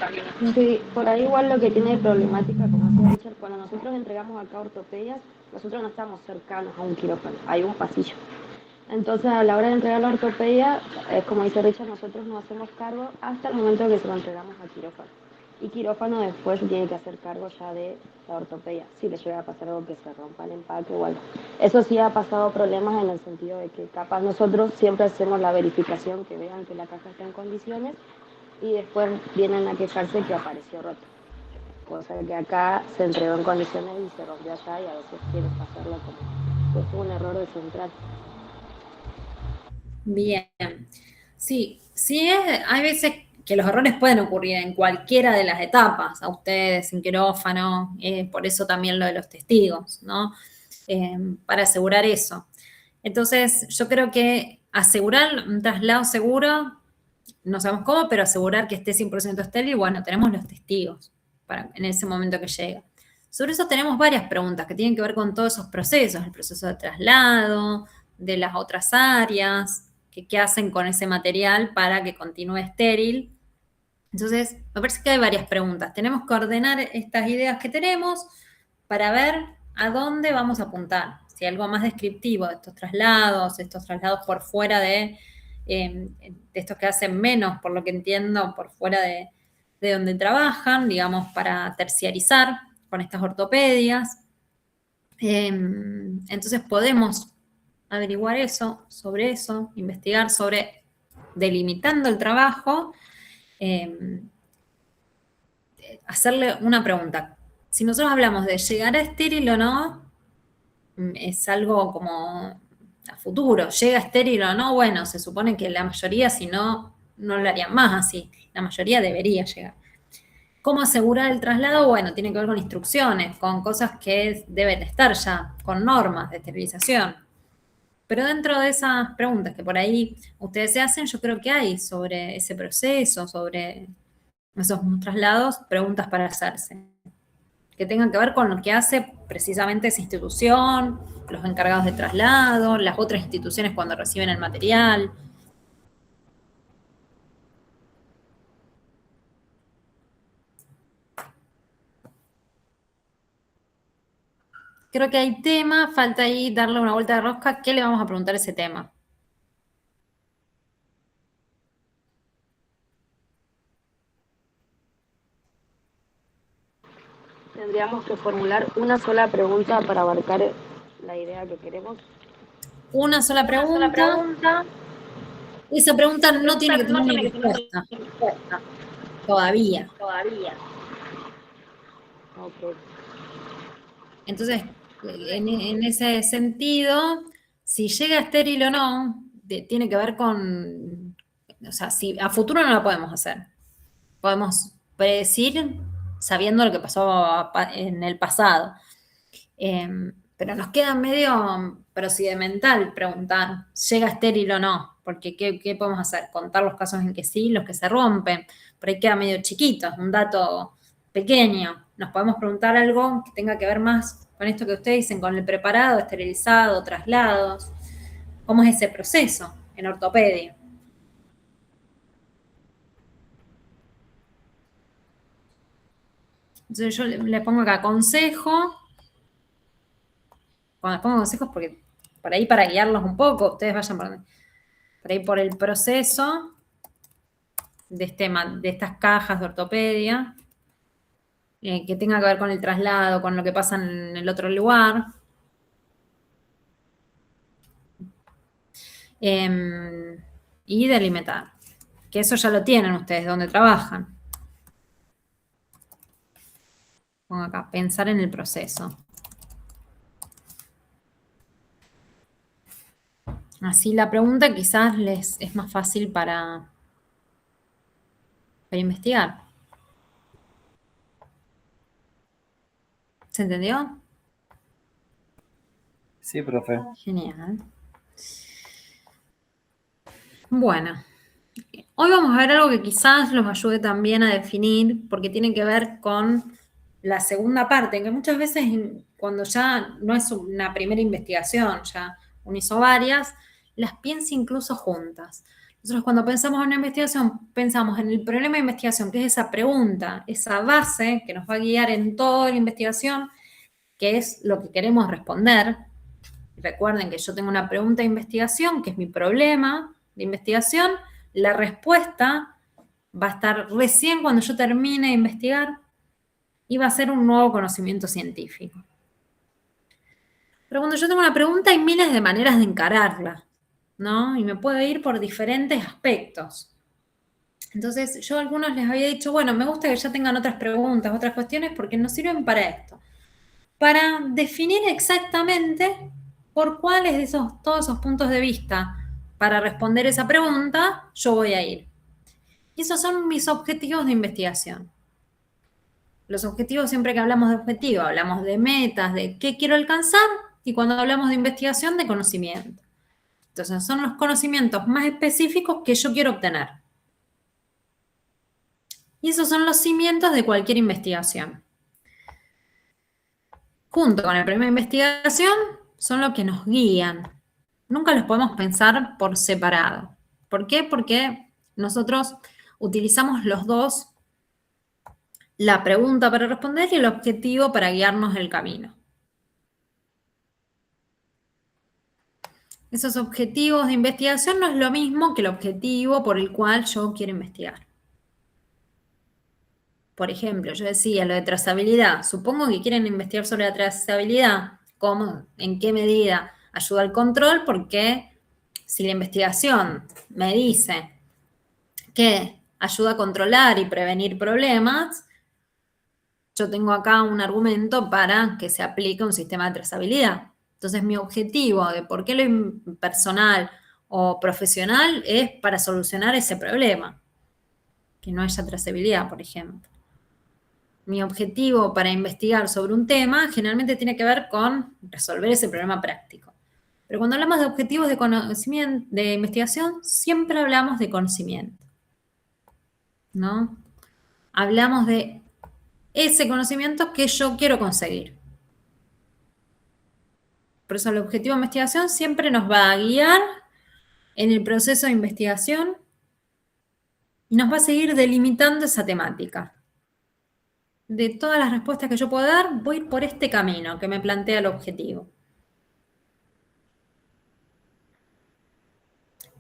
sí, por ahí igual lo que tiene de problemática, como decía Richard, cuando nosotros entregamos acá ortopedias, nosotros no estamos cercanos a un quirófano, hay un pasillo. Entonces, a la hora de entregar la ortopedia, como dice Richard, nosotros nos hacemos cargo hasta el momento que se lo entregamos a quirófano. Y quirófano después se tiene que hacer cargo ya de la ortopedia, si le llega a pasar algo que se rompa el empaque o algo. Eso sí ha pasado problemas en el sentido de que capaz nosotros siempre hacemos la verificación, que vean que la caja está en condiciones, y después vienen a quejarse que apareció roto. Cosa que acá se entregó en condiciones y se rompió allá, y a veces quieren pasarlo como que fue un error de central. Bien. Sí, hay veces que los errores pueden ocurrir en cualquiera de las etapas, a ustedes en quirófano, por eso también lo de los testigos, ¿no? Para asegurar eso. Entonces, yo creo que asegurar un traslado seguro, no sabemos cómo, pero asegurar que esté 100% estéril, bueno, tenemos los testigos en ese momento que llega. Sobre eso tenemos varias preguntas que tienen que ver con todos esos procesos, el proceso de traslado, de las otras áreas, qué hacen con ese material para que continúe estéril. Entonces, me parece que hay varias preguntas. Tenemos que ordenar estas ideas que tenemos para ver a dónde vamos a apuntar. Si hay algo más descriptivo de estos traslados por fuera de estos que hacen menos, por lo que entiendo, por fuera de donde trabajan, digamos, para terciarizar con estas ortopedias. Entonces podemos averiguar sobre eso, investigar sobre delimitando el trabajo, hacerle una pregunta. Si nosotros hablamos de llegar a estéril o no, es algo como a futuro. ¿Llega estéril o no? Bueno, se supone que la mayoría, si no, no lo harían más así. La mayoría debería llegar. ¿Cómo asegurar el traslado? Bueno, tiene que ver con instrucciones, con cosas que deben estar ya, con normas de esterilización. Pero dentro de esas preguntas que por ahí ustedes se hacen, yo creo que hay sobre ese proceso, sobre esos traslados, preguntas para hacerse, que tengan que ver con lo que hace precisamente esa institución, los encargados de traslado, las otras instituciones cuando reciben el material. Creo que hay tema, falta ahí darle una vuelta de rosca. ¿Qué le vamos a preguntar a ese tema? Tendríamos que formular una sola pregunta para abarcar la idea que queremos. Una sola pregunta. Esa pregunta no tiene que tener una respuesta. Todavía. Ok. Entonces, en ese sentido, si llega estéril o no, tiene que ver con, o sea, si a futuro no lo podemos hacer. Podemos predecir sabiendo lo que pasó en el pasado. Pero nos queda medio procedimental preguntar, ¿llega estéril o no? Porque ¿qué podemos hacer? Contar los casos en que sí, los que se rompen. Por ahí queda medio chiquito, es un dato pequeño. Nos podemos preguntar algo que tenga que ver más con esto que ustedes dicen, con el preparado, esterilizado, traslados. ¿Cómo es ese proceso en ortopedia? Entonces yo le pongo acá consejo. Cuando pongo consejos, porque por ahí para guiarlos un poco, ustedes vayan por ahí por el proceso de estas cajas de ortopedia, que tenga que ver con el traslado, con lo que pasa en el otro lugar. Y delimitar, que eso ya lo tienen ustedes, donde trabajan. Pongo acá, pensar en el proceso. Así la pregunta quizás les es más fácil para investigar. ¿Se entendió? Sí, profe. Genial. Bueno, hoy vamos a ver algo que quizás los ayude también a definir, porque tiene que ver con la segunda parte, que muchas veces cuando ya no es una primera investigación, ya uno hizo varias, las piensa incluso juntas. Nosotros cuando pensamos en una investigación, pensamos en el problema de investigación, que es esa pregunta, esa base que nos va a guiar en toda la investigación, que es lo que queremos responder. Recuerden que yo tengo una pregunta de investigación, que es mi problema de investigación. La respuesta va a estar recién cuando yo termine de investigar y va a ser un nuevo conocimiento científico. Pero cuando yo tengo una pregunta hay miles de maneras de encararla, ¿no? Y me puedo ir por diferentes aspectos. Entonces, yo a algunos les había dicho, bueno, me gusta que ya tengan otras preguntas, otras cuestiones, porque nos sirven para esto. Para definir exactamente por cuáles de todos esos puntos de vista para responder esa pregunta yo voy a ir. Y esos son mis objetivos de investigación. Los objetivos, siempre que hablamos de objetivos, hablamos de metas, de qué quiero alcanzar, y cuando hablamos de investigación, de conocimiento. Entonces, son los conocimientos más específicos que yo quiero obtener. Y esos son los cimientos de cualquier investigación. Junto con el problema de investigación, son los que nos guían. Nunca los podemos pensar por separado. ¿Por qué? Porque nosotros utilizamos los dos, la pregunta para responder y el objetivo para guiarnos el camino. Esos objetivos de investigación no es lo mismo que el objetivo por el cual yo quiero investigar. Por ejemplo, yo decía lo de trazabilidad. Supongo que quieren investigar sobre la trazabilidad. ¿Cómo? ¿En qué medida ayuda al control? Porque si la investigación me dice que ayuda a controlar y prevenir problemas, yo tengo acá un argumento para que se aplique un sistema de trazabilidad. Entonces, mi objetivo de por qué lo personal o profesional es para solucionar ese problema, que no haya trazabilidad, por ejemplo. Mi objetivo para investigar sobre un tema generalmente tiene que ver con resolver ese problema práctico. Pero cuando hablamos de objetivos de conocimiento, de investigación, siempre hablamos de conocimiento, ¿no? Hablamos de ese conocimiento que yo quiero conseguir. Por eso el objetivo de investigación siempre nos va a guiar en el proceso de investigación y nos va a seguir delimitando esa temática. De todas las respuestas que yo puedo dar, voy por este camino que me plantea el objetivo.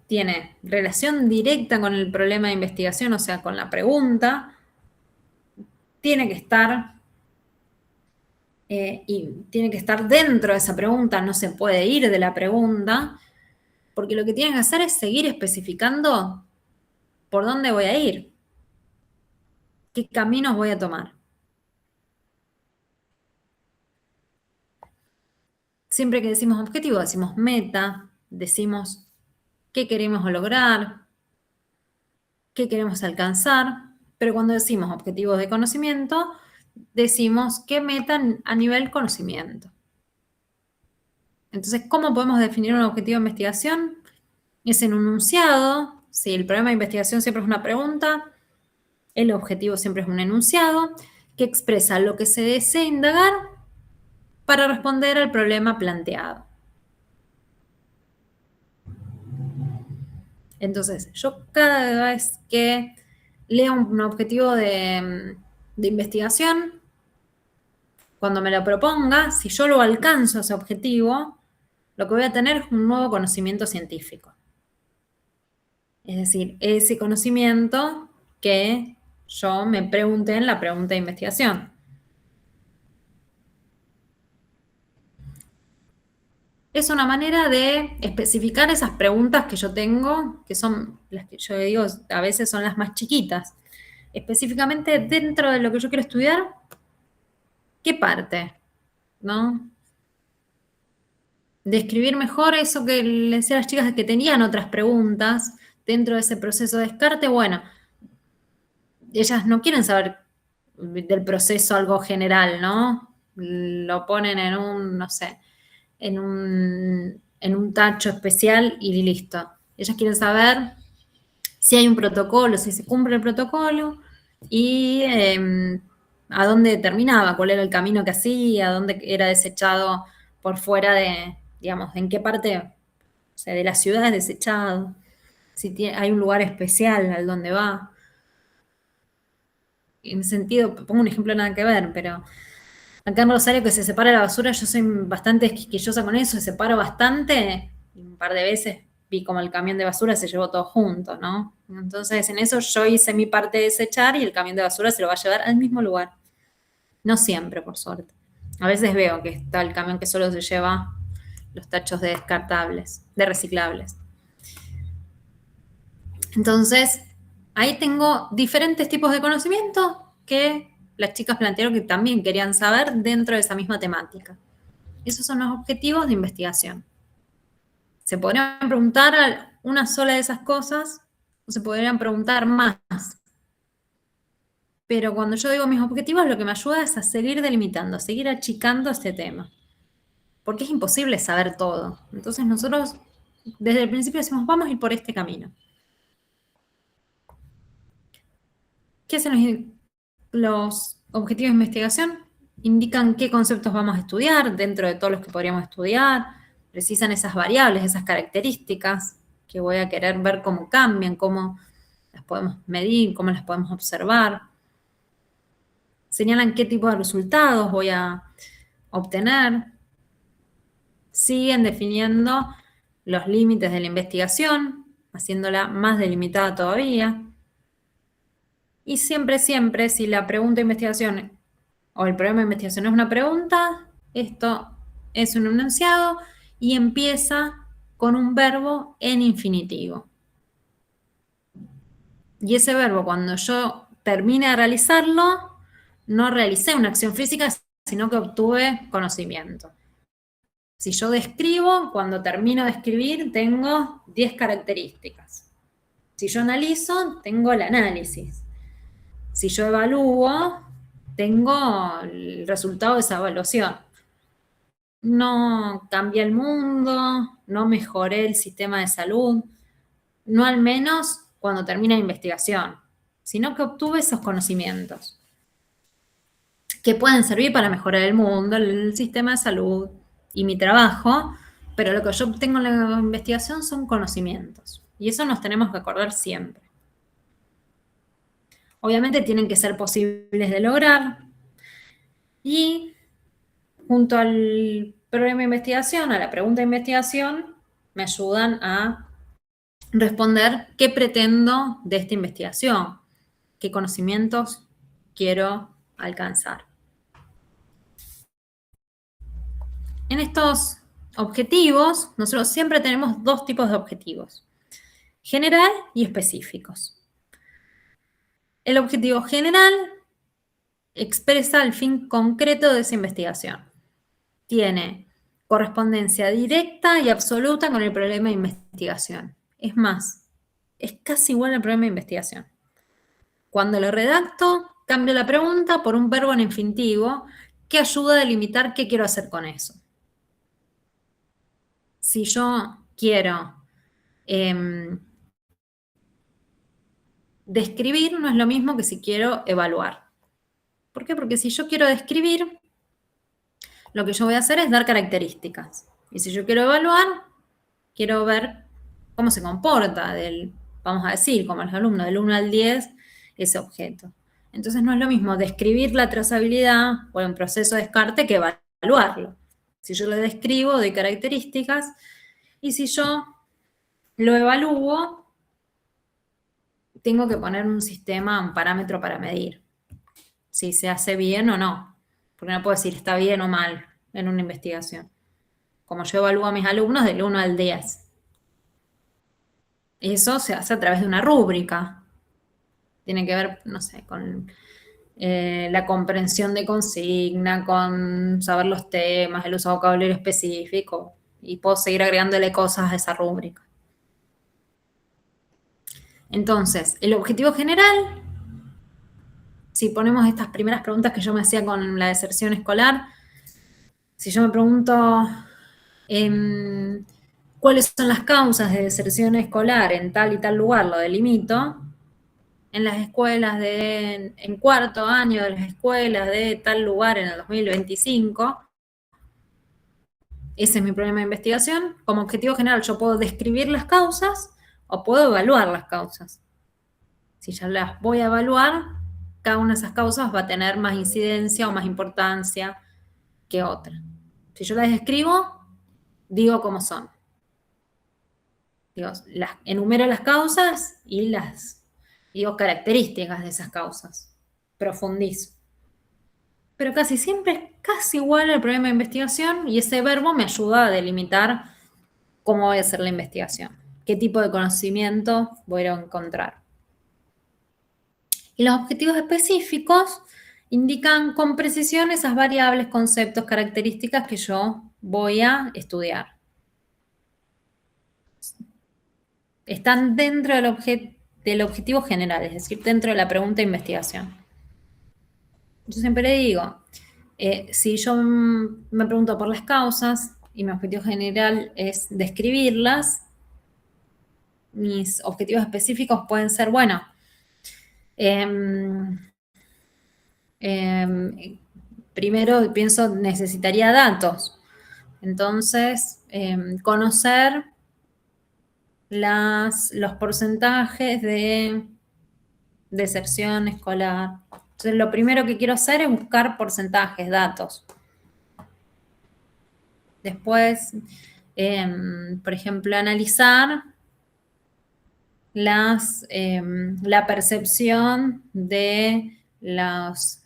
Tiene relación directa con el problema de investigación, o sea, con la pregunta. Tiene que estar dentro de esa pregunta, no se puede ir de la pregunta, porque lo que tienen que hacer es seguir especificando por dónde voy a ir, qué caminos voy a tomar. Siempre que decimos objetivo, decimos meta, decimos qué queremos lograr, qué queremos alcanzar, pero cuando decimos objetivos de conocimiento, decimos qué meta a nivel conocimiento. Entonces, ¿cómo podemos definir un objetivo de investigación? Es en un enunciado. Si el problema de investigación siempre es una pregunta, el objetivo siempre es un enunciado que expresa lo que se desea indagar para responder al problema planteado. Entonces, yo cada vez que leo un objetivo de investigación, cuando me lo proponga, si yo lo alcanzo ese objetivo, lo que voy a tener es un nuevo conocimiento científico. Es decir, ese conocimiento que yo me pregunté en la pregunta de investigación. Es una manera de especificar esas preguntas que yo tengo, que son las que yo digo, a veces son las más chiquitas. Específicamente dentro de lo que yo quiero estudiar, ¿qué parte? ¿No? Describir mejor eso que le decía a las chicas que tenían otras preguntas dentro de ese proceso de descarte. Bueno, ellas no quieren saber del proceso algo general, ¿no? Lo ponen en un, no sé, en un tacho especial y listo. Ellas quieren saber si hay un protocolo, si se cumple el protocolo y a dónde terminaba, cuál era el camino que hacía, dónde era desechado por fuera de, digamos, en qué parte, o sea, de la ciudad es desechado, si hay un lugar especial al donde va. En ese sentido, pongo un ejemplo nada que ver, pero acá en Rosario que se separa la basura, yo soy bastante quisquillosa con eso, se separo bastante, y un par de veces vi como el camión de basura se llevó todo junto, ¿no? Entonces en eso yo hice mi parte de desechar y el camión de basura se lo va a llevar al mismo lugar. No siempre, por suerte. A veces veo que está el camión que solo se lleva los tachos de descartables, de reciclables. Entonces, ahí tengo diferentes tipos de conocimiento que las chicas plantearon que también querían saber dentro de esa misma temática. Esos son los objetivos de investigación. Se podrían preguntar una sola de esas cosas o se podrían preguntar más. Pero cuando yo digo mis objetivos, lo que me ayuda es a seguir delimitando, a seguir achicando este tema. Porque es imposible saber todo. Entonces nosotros desde el principio decimos, vamos a ir por este camino. ¿Qué hacen los objetivos de investigación? Indican qué conceptos vamos a estudiar dentro de todos los que podríamos estudiar, precisan esas variables, esas características que voy a querer ver cómo cambian, cómo las podemos medir, cómo las podemos observar. Señalan qué tipo de resultados voy a obtener. Siguen definiendo los límites de la investigación, haciéndola más delimitada todavía. Y siempre, si la pregunta de investigación o el problema de investigación es una pregunta, esto es un enunciado y empieza con un verbo en infinitivo. Y ese verbo, cuando yo termine de realizarlo, no realicé una acción física, sino que obtuve conocimiento. Si yo describo, cuando termino de escribir, tengo 10 características. Si yo analizo, tengo el análisis. Si yo evalúo, tengo el resultado de esa evaluación. No cambié el mundo, no mejoré el sistema de salud, no al menos cuando termina la investigación, sino que obtuve esos conocimientos que pueden servir para mejorar el mundo, el sistema de salud y mi trabajo, pero lo que yo obtengo en la investigación son conocimientos. Y eso nos tenemos que acordar siempre. Obviamente tienen que ser posibles de lograr y junto al problema de investigación, a la pregunta de investigación, me ayudan a responder qué pretendo de esta investigación, qué conocimientos quiero alcanzar. En estos objetivos, nosotros siempre tenemos dos tipos de objetivos, general y específicos. El objetivo general expresa el fin concreto de esa investigación. Tiene correspondencia directa y absoluta con el problema de investigación. Es más, es casi igual al problema de investigación. Cuando lo redacto, cambio la pregunta por un verbo en infinitivo que ayuda a delimitar qué quiero hacer con eso. Si yo quiero describir, no es lo mismo que si quiero evaluar. ¿Por qué? Porque si yo quiero describir, lo que yo voy a hacer es dar características. Y si yo quiero evaluar, quiero ver cómo se comporta, vamos a decir, como los alumnos, del 1 al 10, ese objeto. Entonces no es lo mismo describir la trazabilidad o un proceso de descarte que evaluarlo. Si yo lo describo, doy características, y si yo lo evalúo, tengo que poner un sistema, un parámetro para medir si se hace bien o no. Porque no puedo decir está bien o mal en una investigación. Como yo evalúo a mis alumnos del 1 al 10. Eso se hace a través de una rúbrica. Tiene que ver, no sé, con la comprensión de consigna, con saber los temas, el uso de vocabulario específico, y puedo seguir agregándole cosas a esa rúbrica. Entonces, el objetivo general, si ponemos estas primeras preguntas que yo me hacía con la deserción escolar, si yo me pregunto cuáles son las causas de deserción escolar en tal y tal lugar, lo delimito. En las escuelas en cuarto año de las escuelas de tal lugar en el 2025, ese es mi problema de investigación. Como objetivo general yo puedo describir las causas o puedo evaluar las causas. Si ya las voy a evaluar, cada una de esas causas va a tener más incidencia o más importancia que otra. Si yo las describo, digo cómo son. Digo, enumero las causas y digo características de esas causas. Profundizo. Pero casi siempre es casi igual al problema de investigación y ese verbo me ayuda a delimitar cómo voy a hacer la investigación, qué tipo de conocimiento voy a encontrar. Y los objetivos específicos indican con precisión esas variables, conceptos, características que yo voy a estudiar. Están dentro del objetivo general, es decir, dentro de la pregunta de investigación. Yo siempre digo, si yo me pregunto por las causas y mi objetivo general es describirlas, mis objetivos específicos pueden ser, bueno, primero pienso, necesitaría datos. Entonces, conocer los porcentajes de deserción escolar. Entonces, lo primero que quiero hacer es buscar porcentajes, datos. Después, por ejemplo, analizar la percepción de las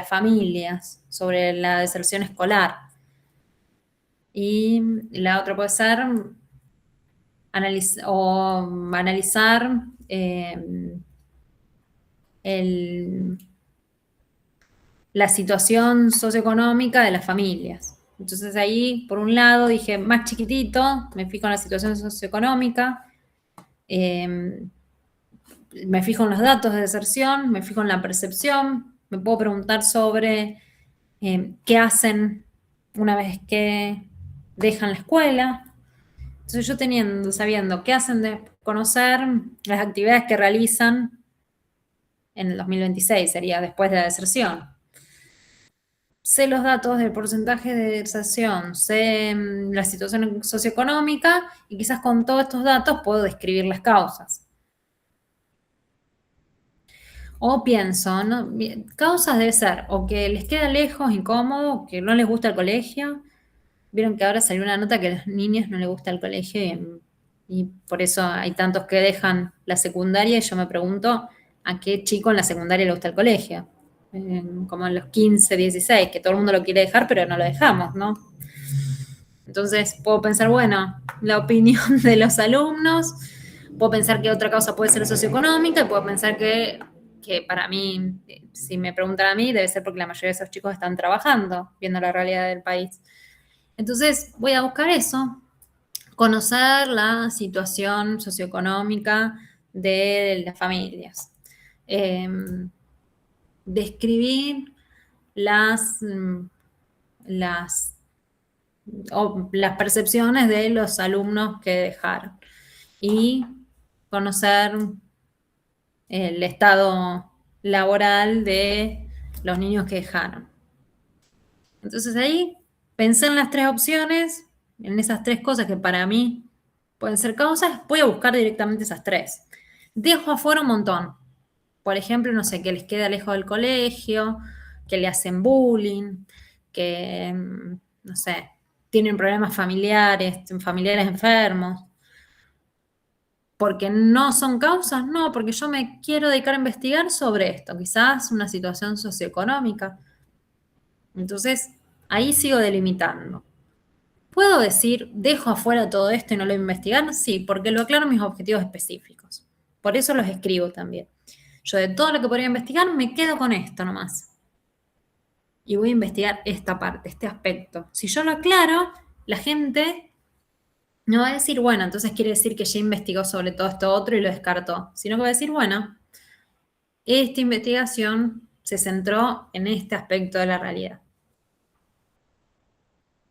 familias sobre la deserción escolar. Y la otra puede ser analizar la situación socioeconómica de las familias. Entonces ahí, por un lado, dije más chiquitito, me fijo en la situación socioeconómica, me fijo en los datos de deserción, me fijo en la percepción, me puedo preguntar sobre qué hacen una vez que dejan la escuela. Entonces yo sabiendo qué hacen, de conocer las actividades que realizan en el 2026, sería después de la deserción. Sé los datos del porcentaje de deserción, sé la situación socioeconómica y quizás con todos estos datos puedo describir las causas. O pienso, ¿no? Causas debe ser o que les queda lejos, incómodo, que no les gusta el colegio. Vieron que ahora salió una nota que a los niños no les gusta el colegio y por eso hay tantos que dejan la secundaria y yo me pregunto a qué chico en la secundaria le gusta el colegio. Como en los 15, 16, que todo el mundo lo quiere dejar, pero no lo dejamos, ¿no? Entonces puedo pensar, bueno, la opinión de los alumnos, puedo pensar que otra causa puede ser socioeconómica, y puedo pensar que para mí, si me preguntan a mí, debe ser porque la mayoría de esos chicos están trabajando, viendo la realidad del país. Entonces voy a buscar eso, conocer la situación socioeconómica de las familias, describir las percepciones de los alumnos que dejaron y conocer el estado laboral de los niños que dejaron. Entonces ahí pensé en las 3 opciones, en esas 3 cosas que para mí pueden ser causas, voy a buscar directamente esas 3. Dejo afuera un montón. Por ejemplo, no sé, que les queda lejos del colegio, que le hacen bullying, que, no sé, tienen problemas familiares enfermos. ¿Porque no son causas? No, porque yo me quiero dedicar a investigar sobre esto, quizás una situación socioeconómica. Entonces, ahí sigo delimitando. ¿Puedo decir, dejo afuera todo esto y no lo voy a investigar? Sí, porque lo aclaro en mis objetivos específicos. Por eso los escribo también. Yo de todo lo que podría investigar me quedo con esto nomás. Y voy a investigar esta parte, este aspecto. Si yo lo aclaro, la gente no va a decir, bueno, entonces quiere decir que ya investigó sobre todo esto otro y lo descartó. Sino que va a decir, bueno, esta investigación se centró en este aspecto de la realidad.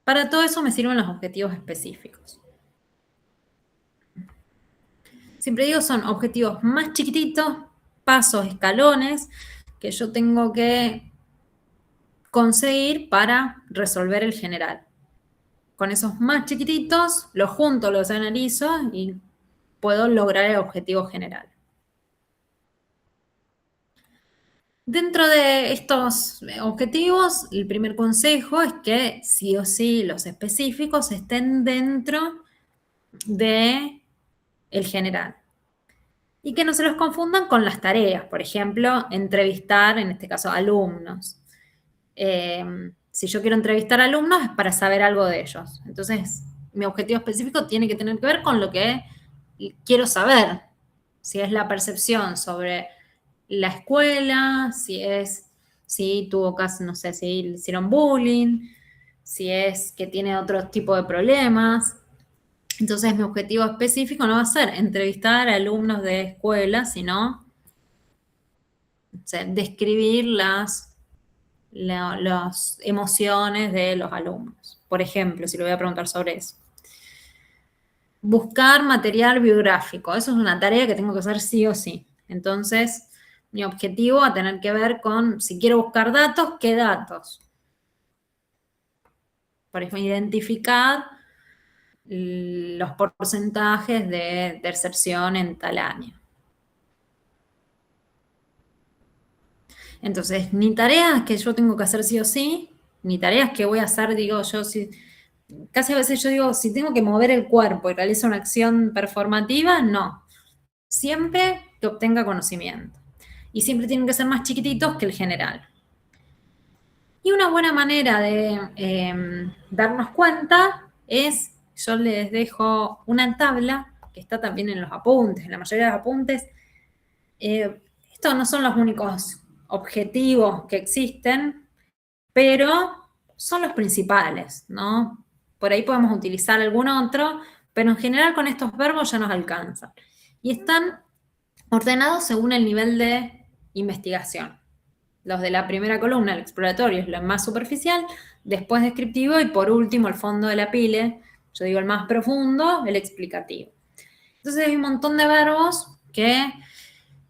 Para todo eso me sirven los objetivos específicos. Siempre digo, son objetivos más chiquititos, pasos, escalones, que yo tengo que conseguir para resolver el general. Con esos más chiquititos, los junto, los analizo y puedo lograr el objetivo general. Dentro de estos objetivos, el primer consejo es que sí o sí los específicos estén dentro del general. Y que no se los confundan con las tareas. Por ejemplo, entrevistar, en este caso, alumnos. Si yo quiero entrevistar alumnos es para saber algo de ellos. Entonces, mi objetivo específico tiene que tener que ver con lo que quiero saber. Si es la percepción sobre la escuela, si tuvo caso, no sé, si le hicieron bullying, si es que tiene otro tipo de problemas. Entonces, mi objetivo específico no va a ser entrevistar a alumnos de escuela, sino describir las emociones de los alumnos. Por ejemplo, si le voy a preguntar sobre eso. Buscar material biográfico. Eso es una tarea que tengo que hacer sí o sí. Entonces, mi objetivo va a tener que ver con, si quiero buscar datos, ¿qué datos? Por ejemplo, identificar los porcentajes de deserción en tal año. Entonces, ni tareas que yo tengo que hacer sí o sí, ni tareas que voy a hacer, digo, yo casi a veces yo digo, si tengo que mover el cuerpo y realizar una acción performativa, no. Siempre que obtenga conocimiento. Y siempre tienen que ser más chiquititos que el general. Y una buena manera de darnos cuenta es, yo les dejo una tabla que está también en los apuntes, en la mayoría de los apuntes. Estos no son los únicos objetivos que existen, pero son los principales, ¿no? Por ahí podemos utilizar algún otro, pero en general con estos verbos ya nos alcanzan. Y están ordenados según el nivel de investigación. Los de la primera columna, el exploratorio, es lo más superficial, después descriptivo y por último el fondo de la pile, yo digo el más profundo, el explicativo. Entonces hay un montón de verbos que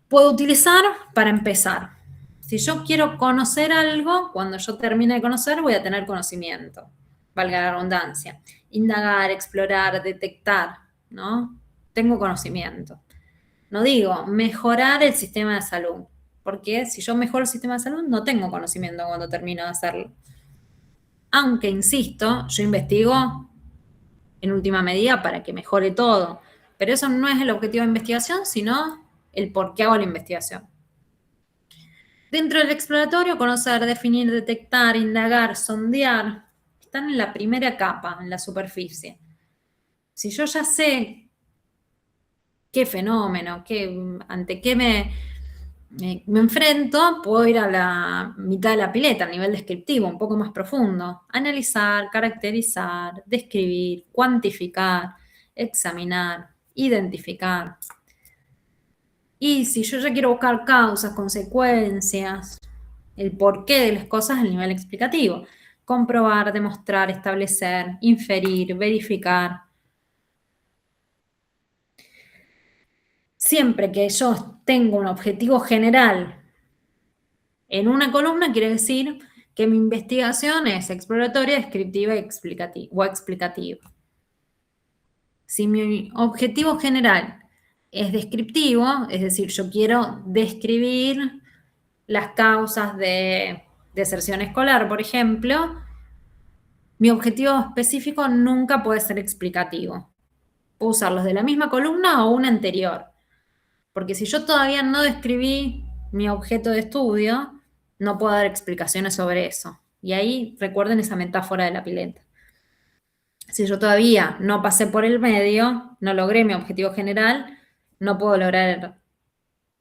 puedo utilizar para empezar. Si yo quiero conocer algo, cuando yo termine de conocer voy a tener conocimiento, valga la redundancia. Indagar, explorar, detectar, ¿no? Tengo conocimiento. No digo mejorar el sistema de salud, porque si yo mejoro el sistema de salud no tengo conocimiento cuando termino de hacerlo. Aunque, insisto, yo investigo en última medida para que mejore todo, pero eso no es el objetivo de investigación, sino el por qué hago la investigación. Dentro del exploratorio, conocer, definir, detectar, indagar, sondear, están en la primera capa, en la superficie. Si yo ya sé qué fenómeno, ante qué me enfrento, puedo ir a la mitad de la pileta, a nivel descriptivo, un poco más profundo. Analizar, caracterizar, describir, cuantificar, examinar, identificar. Y si yo ya quiero buscar causas, consecuencias, el porqué de las cosas a nivel explicativo. Comprobar, demostrar, establecer, inferir, verificar. Siempre que yo tengo un objetivo general en una columna, quiere decir que mi investigación es exploratoria, descriptiva y explicativa. Si mi objetivo general es descriptivo, es decir, yo quiero describir las causas de deserción escolar, por ejemplo, mi objetivo específico nunca puede ser explicativo. Puedo usar los de la misma columna o una anterior. Porque si yo todavía no describí mi objeto de estudio, no puedo dar explicaciones sobre eso. Y ahí recuerden esa metáfora de la pileta. Si yo todavía no pasé por el medio, no logré mi objetivo general, no puedo lograr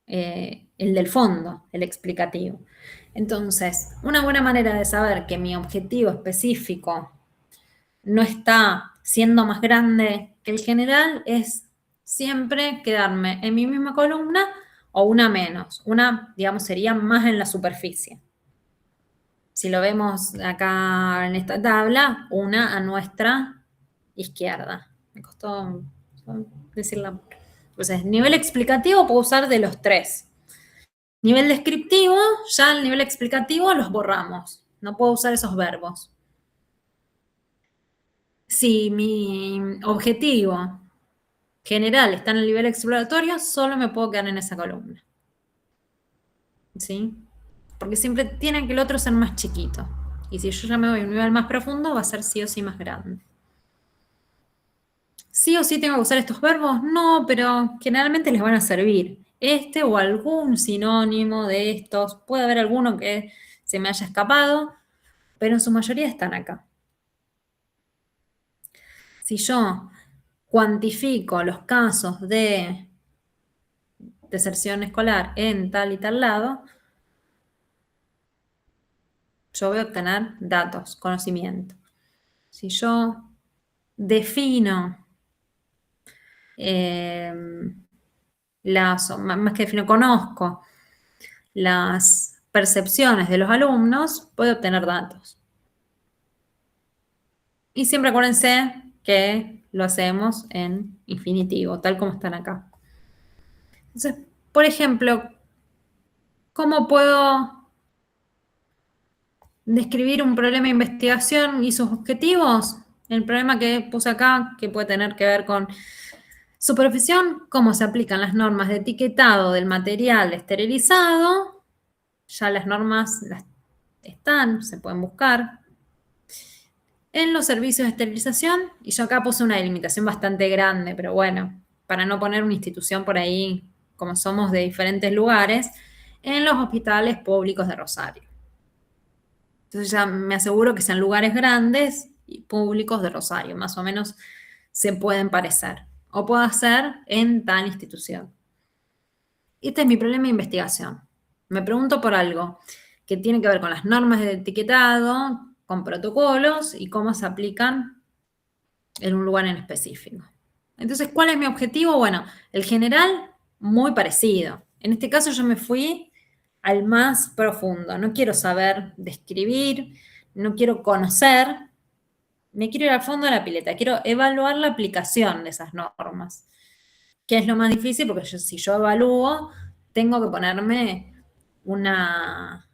el del fondo, el explicativo. Entonces, una buena manera de saber que mi objetivo específico no está siendo más grande que el general es siempre quedarme en mi misma columna o una menos. Una, digamos, sería más en la superficie. Si lo vemos acá en esta tabla, una a nuestra izquierda. Me costó decirla. Entonces, nivel explicativo puedo usar de los tres. Nivel descriptivo, ya el nivel explicativo los borramos. No puedo usar esos verbos. Si mi objetivo general está en el nivel exploratorio, solo me puedo quedar en esa columna. ¿Sí? Porque siempre tiene que el otro ser más chiquito. Y si yo ya me voy a un nivel más profundo, va a ser sí o sí más grande. ¿Sí o sí tengo que usar estos verbos? No, pero generalmente les van a servir. Este o algún sinónimo de estos. Puede haber alguno que se me haya escapado, pero en su mayoría están acá. Si yo cuantifico los casos de deserción escolar en tal y tal lado, yo voy a obtener datos, conocimiento. Si yo defino más que defino, conozco las percepciones de los alumnos, puedo obtener datos. Y siempre acuérdense que lo hacemos en infinitivo, tal como están acá. Entonces, por ejemplo, ¿cómo puedo describir un problema de investigación y sus objetivos? El problema que puse acá, que puede tener que ver con supervisión, cómo se aplican las normas de etiquetado del material esterilizado. Ya las normas están, se pueden buscar. En los servicios de esterilización, y yo acá puse una delimitación bastante grande, pero bueno, para no poner una institución por ahí, como somos de diferentes lugares, en los hospitales públicos de Rosario. Entonces ya me aseguro que sean lugares grandes y públicos de Rosario, más o menos se pueden parecer. O puedo hacer en tal institución. Este es mi problema de investigación. Me pregunto por algo que tiene que ver con las normas de etiquetado, con protocolos y cómo se aplican en un lugar en específico. Entonces, ¿cuál es mi objetivo? Bueno, el general, muy parecido. En este caso yo me fui al más profundo. No quiero saber describir, no quiero conocer, me quiero ir al fondo de la pileta, quiero evaluar la aplicación de esas normas. ¿Qué es lo más difícil? Porque si yo evalúo, tengo que ponerme una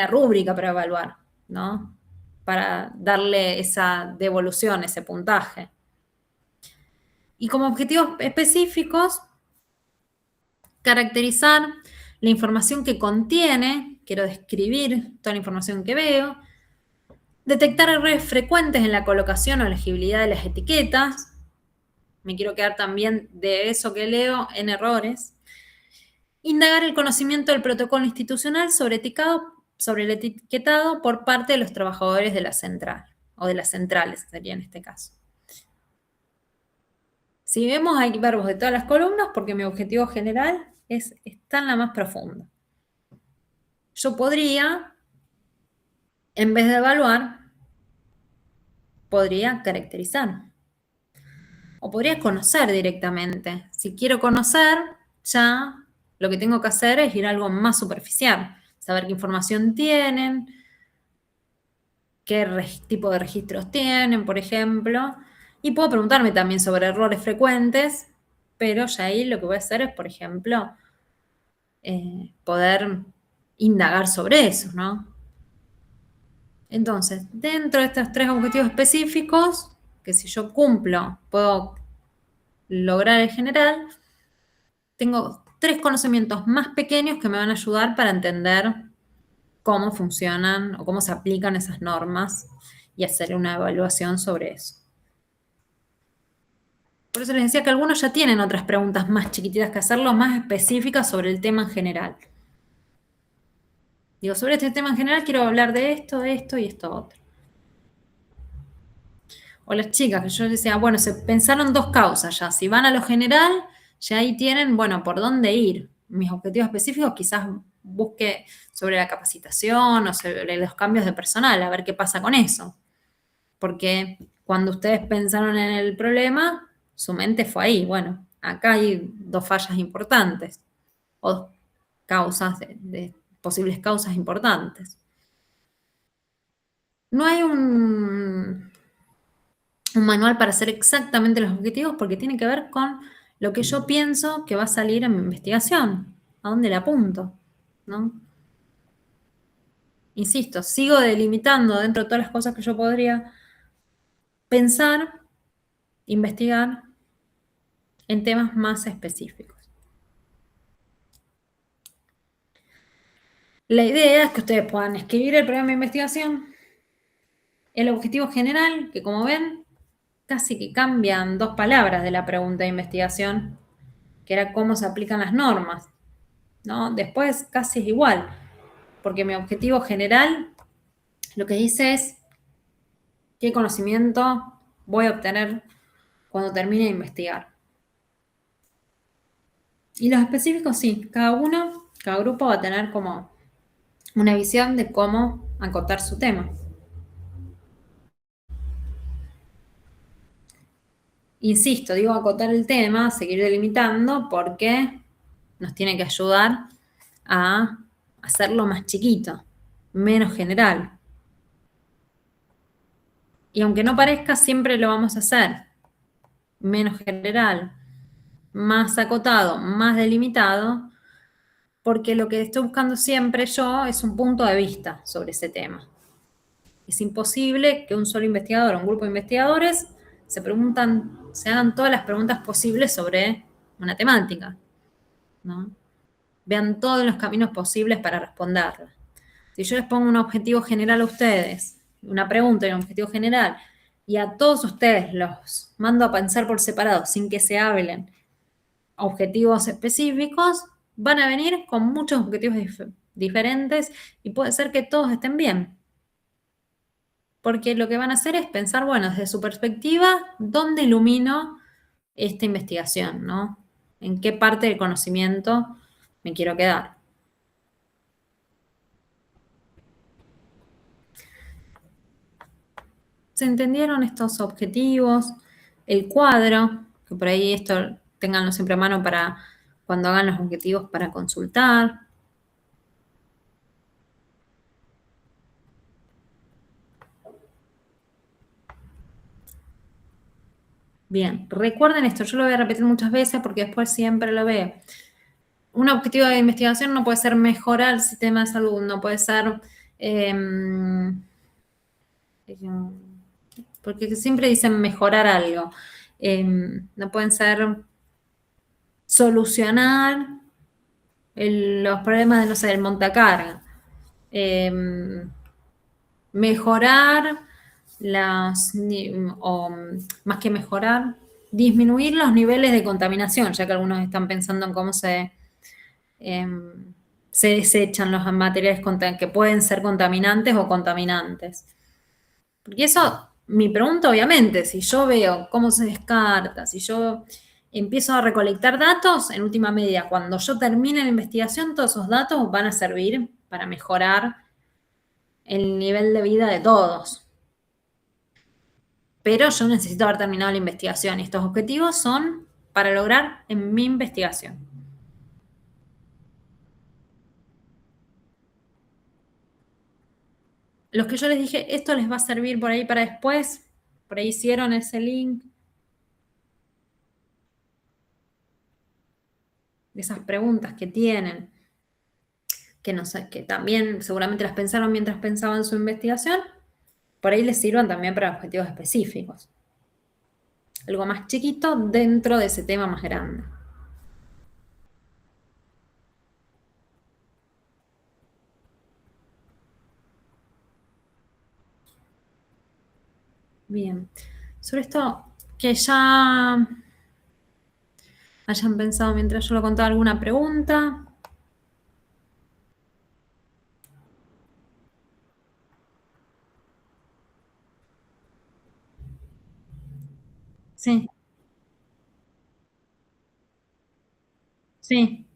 rúbrica para evaluar, ¿no? Para darle esa devolución, ese puntaje. Y como objetivos específicos, caracterizar la información que contiene, quiero describir toda la información que veo, detectar errores frecuentes en la colocación o legibilidad de las etiquetas, me quiero quedar también de eso que leo en errores, indagar el conocimiento del protocolo institucional sobre el etiquetado por parte de los trabajadores de la central, o de las centrales sería en este caso. Si vemos, hay verbos de todas las columnas porque mi objetivo general está en la más profunda. Yo podría, en vez de evaluar, podría caracterizar. O podría conocer directamente. Si quiero conocer, ya lo que tengo que hacer es ir a algo más superficial. Saber qué información tienen, qué tipo de registros tienen, por ejemplo. Y puedo preguntarme también sobre errores frecuentes, pero ya ahí lo que voy a hacer es, por ejemplo, poder indagar sobre eso, ¿no? Entonces, dentro de estos 3 objetivos específicos, que si yo cumplo, puedo lograr el general, tengo 3 conocimientos más pequeños que me van a ayudar para entender cómo funcionan o cómo se aplican esas normas y hacer una evaluación sobre eso. Por eso les decía que algunos ya tienen otras preguntas más chiquititas que hacerlo, más específicas sobre el tema en general. Digo, sobre este tema en general quiero hablar de esto y esto otro. O las chicas, que yo les decía, bueno, se pensaron 2 causas ya. Si van a lo general, ya ahí tienen, bueno, por dónde ir. Mis objetivos específicos quizás busque sobre la capacitación o sobre los cambios de personal, a ver qué pasa con eso. Porque cuando ustedes pensaron en el problema, su mente fue ahí. Bueno, acá hay 2 fallas importantes o causas, posibles causas importantes. No hay un manual para hacer exactamente los objetivos porque tiene que ver con lo que yo pienso que va a salir en mi investigación, a dónde le apunto, ¿no? Insisto, sigo delimitando dentro de todas las cosas que yo podría pensar, investigar en temas más específicos. La idea es que ustedes puedan escribir el programa de investigación, el objetivo general, que como ven, casi que cambian 2 palabras de la pregunta de investigación, que era cómo se aplican las normas, ¿no? Después casi es igual, porque mi objetivo general lo que dice es qué conocimiento voy a obtener cuando termine de investigar. Y los específicos sí, cada grupo va a tener como una visión de cómo acotar su tema. Insisto, digo acotar el tema, seguir delimitando, porque nos tiene que ayudar a hacerlo más chiquito, menos general. Y aunque no parezca, siempre lo vamos a hacer. Menos general, más acotado, más delimitado, porque lo que estoy buscando siempre yo es un punto de vista sobre ese tema. Es imposible que un solo investigador o un grupo de investigadores se hagan todas las preguntas posibles sobre una temática, ¿no? Vean todos los caminos posibles para responderla. Si yo les pongo un objetivo general a ustedes, una pregunta y un objetivo general, y a todos ustedes los mando a pensar por separado sin que se hablen objetivos específicos, van a venir con muchos objetivos diferentes y puede ser que todos estén bien. Porque lo que van a hacer es pensar, bueno, desde su perspectiva, ¿dónde ilumino esta investigación, ¿no? ¿En qué parte del conocimiento me quiero quedar? ¿Se entendieron estos objetivos? El cuadro, que por ahí esto ténganlo siempre a mano para cuando hagan los objetivos para consultar. Bien, recuerden esto, yo lo voy a repetir muchas veces porque después siempre lo veo. Un objetivo de investigación no puede ser mejorar el sistema de salud, no puede ser... porque siempre dicen mejorar algo. No pueden ser solucionar los problemas de, no sé, del montacarga. Mejorar o más que mejorar, disminuir los niveles de contaminación, ya que algunos están pensando en cómo se desechan los materiales que pueden ser contaminantes o contaminantes. Porque eso, mi pregunta obviamente, si yo veo cómo se descarta, si yo empiezo a recolectar datos, en última medida, cuando yo termine la investigación, todos esos datos van a servir para mejorar el nivel de vida de todos. Pero yo necesito haber terminado la investigación y estos objetivos son para lograr en mi investigación. Los que yo les dije, esto les va a servir por ahí para después, por ahí hicieron ese link. De esas preguntas que tienen, que no sé, que también seguramente las pensaron mientras pensaban su investigación, por ahí les sirvan también para objetivos específicos. Algo más chiquito dentro de ese tema más grande. Bien. Sobre esto, que ya hayan pensado mientras yo lo contaba alguna pregunta. Sí. Sí.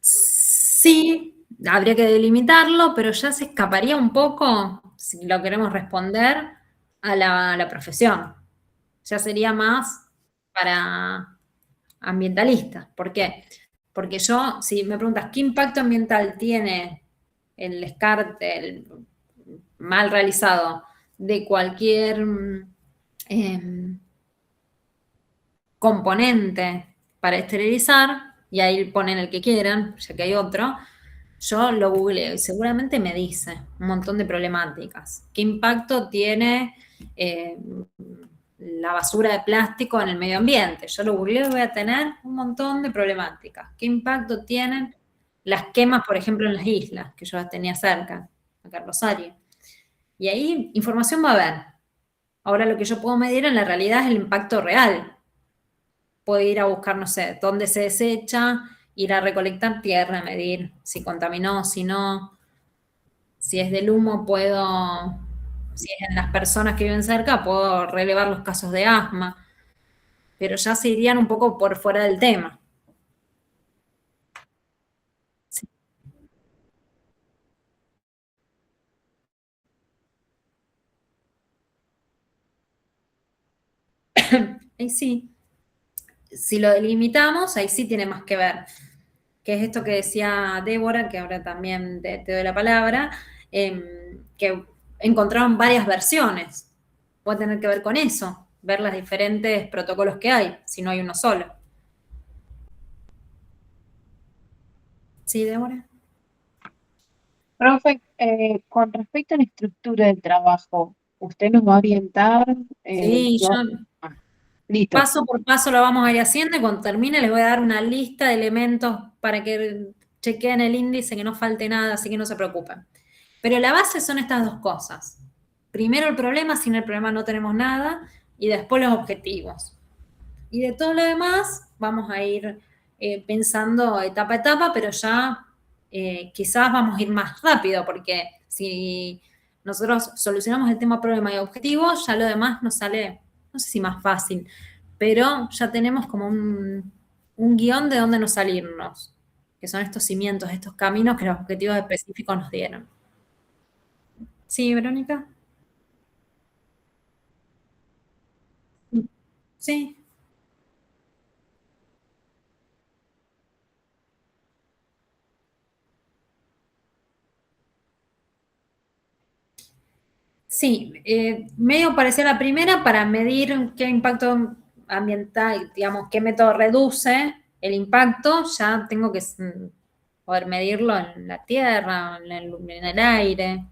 Sí, habría que delimitarlo, pero ya se escaparía un poco, si lo queremos responder, a la profesión. Ya sería más para ambientalistas. ¿Por qué? Porque yo, si me preguntas qué impacto ambiental tiene el descarte mal realizado de cualquier componente para esterilizar, y ahí ponen el que quieran, ya que hay otro, yo lo googleo y seguramente me dice un montón de problemáticas. ¿Qué impacto tiene la basura de plástico en el medio ambiente? Yo lo googleo y voy a tener un montón de problemáticas. ¿Qué impacto tienen las quemas, por ejemplo, en las islas, que yo las tenía cerca, acá en Rosario? Y ahí información va a haber. Ahora lo que yo puedo medir en la realidad es el impacto real. Puedo ir a buscar, no sé, dónde se desecha, ir a recolectar tierra, medir si contaminó, si no. Si es del humo, si es en las personas que viven cerca, puedo relevar los casos de asma. Pero ya se irían un poco por fuera del tema. Sí. Ahí sí. Si lo delimitamos, ahí sí tiene más que ver. Que es esto que decía Débora, que ahora también te doy la palabra, que encontraron varias versiones. Puede tener que ver con eso, ver los diferentes protocolos que hay, si no hay uno solo. ¿Sí, Débora? Profe, con respecto a la estructura del trabajo, ¿usted nos va a orientar? Sí, yo Listo. paso por paso lo vamos a ir haciendo y cuando termine les voy a dar una lista de elementos para que chequeen el índice, que no falte nada, así que no se preocupen. Pero la base son estas dos cosas. Primero el problema, sin el problema no tenemos nada, y después los objetivos. Y de todo lo demás vamos a ir pensando etapa a etapa, pero ya quizás vamos a ir más rápido, porque si nosotros solucionamos el tema problema y objetivo, ya lo demás nos sale, no sé si más fácil, pero ya tenemos como un guión de dónde no salirnos, que son estos cimientos, estos caminos que los objetivos específicos nos dieron. ¿Sí, Verónica? Sí. Sí, medio parecía la primera para medir qué impacto ambiental, digamos, qué método reduce el impacto, ya tengo que poder medirlo en la tierra, en el aire.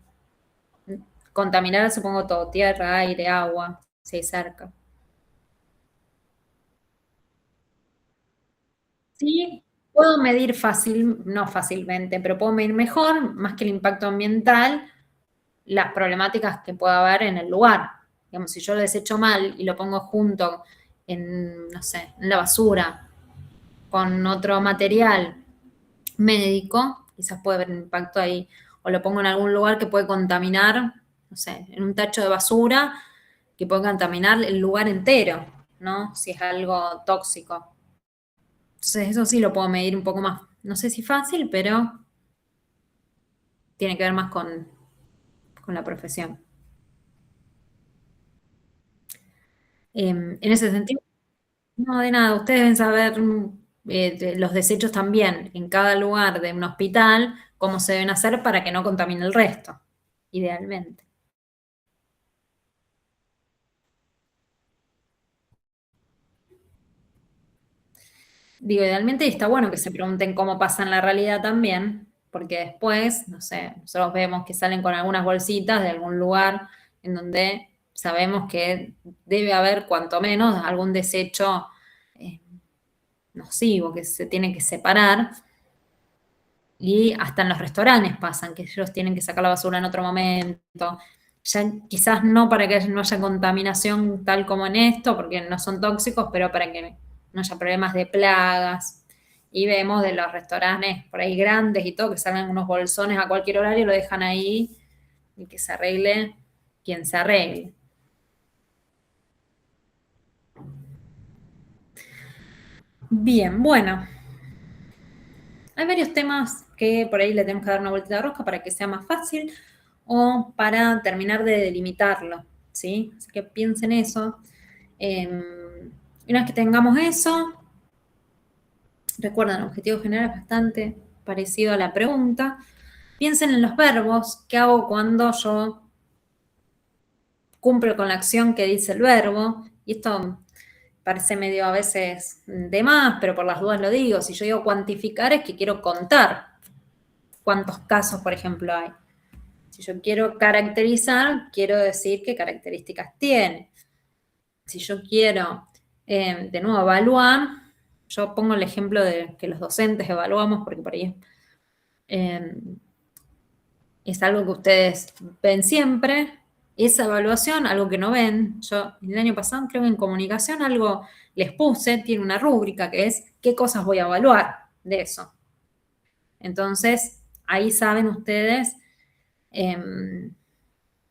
Contaminar, supongo, todo, tierra, aire, agua, si hay cerca. Sí, puedo medir no fácilmente, pero puedo medir mejor, más que el impacto ambiental, las problemáticas que pueda haber en el lugar. Digamos, si yo lo desecho mal y lo pongo junto en, no sé, en la basura, con otro material médico, quizás puede haber un impacto ahí. O lo pongo en algún lugar que puede contaminar, no sé, en un tacho de basura, que puede contaminar el lugar entero, ¿no? Si es algo tóxico. Entonces, eso sí lo puedo medir un poco más, no sé si fácil, pero tiene que ver más con la profesión. En ese sentido, no, de nada, ustedes deben saber los desechos también en cada lugar de un hospital, cómo se deben hacer para que no contamine el resto, idealmente. Digo, idealmente está bueno que se pregunten cómo pasa en la realidad también, porque después, no sé, nosotros vemos que salen con algunas bolsitas de algún lugar en donde sabemos que debe haber cuanto menos algún desecho nocivo que se tiene que separar. Y hasta en los restaurantes pasan, que ellos tienen que sacar la basura en otro momento. Ya quizás no para que no haya contaminación tal como en esto, porque no son tóxicos, pero para que no haya problemas de plagas. Y vemos de los restaurantes por ahí grandes y todo, que salen unos bolsones a cualquier horario, lo dejan ahí y que se arregle quien se arregle. Bien, bueno. Hay varios temas que por ahí le tenemos que dar una vuelta de rosca para que sea más fácil o para terminar de delimitarlo, ¿sí? Así que piensen eso. Y una vez que tengamos eso, recuerden, el objetivo general es bastante parecido a la pregunta. Piensen en los verbos. ¿Qué hago cuando yo cumplo con la acción que dice el verbo? Y esto parece medio a veces de más, pero por las dudas lo digo. Si yo digo cuantificar es que quiero contar cuántos casos, por ejemplo, hay. Si yo quiero caracterizar, quiero decir qué características tiene. Si yo quiero, de nuevo, evaluar, yo pongo el ejemplo de que los docentes evaluamos, porque por ahí es algo que ustedes ven siempre. Esa evaluación, algo que no ven. Yo el año pasado creo que en comunicación algo les puse, tiene una rúbrica que es qué cosas voy a evaluar de eso. Entonces, ahí saben ustedes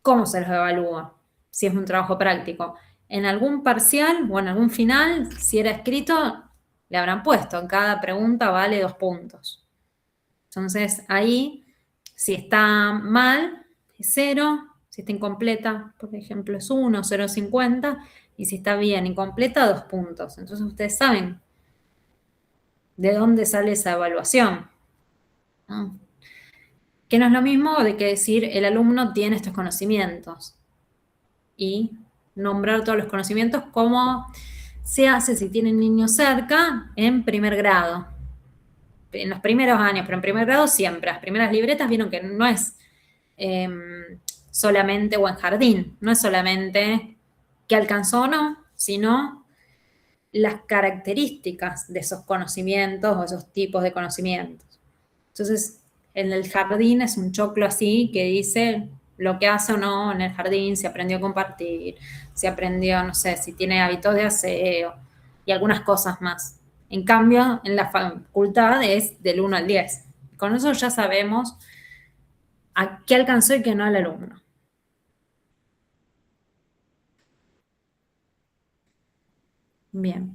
cómo se los evalúa, si es un trabajo práctico. En algún parcial o en algún final, si era escrito, le habrán puesto, en cada pregunta vale 2 puntos. Entonces, ahí, si está mal, es 0, si está incompleta, por ejemplo, es 1, 0,50, y si está bien y completa, 2 puntos. Entonces, ustedes saben de dónde sale esa evaluación, ¿no? Que no es lo mismo de que decir el alumno tiene estos conocimientos y nombrar todos los conocimientos como se hace si tienen niños cerca en primer grado. En los primeros años, pero en primer grado siempre. Las primeras libretas vieron que no es solamente o en jardín, no es solamente qué alcanzó o no, sino las características de esos conocimientos o esos tipos de conocimientos. Entonces, en el jardín es un choclo así que dice lo que hace o no en el jardín, si aprendió a compartir, si aprendió, no sé, si tiene hábitos de aseo y algunas cosas más. En cambio, en la facultad es del 1 al 10. Con eso ya sabemos a qué alcanzó y qué no al alumno. Bien.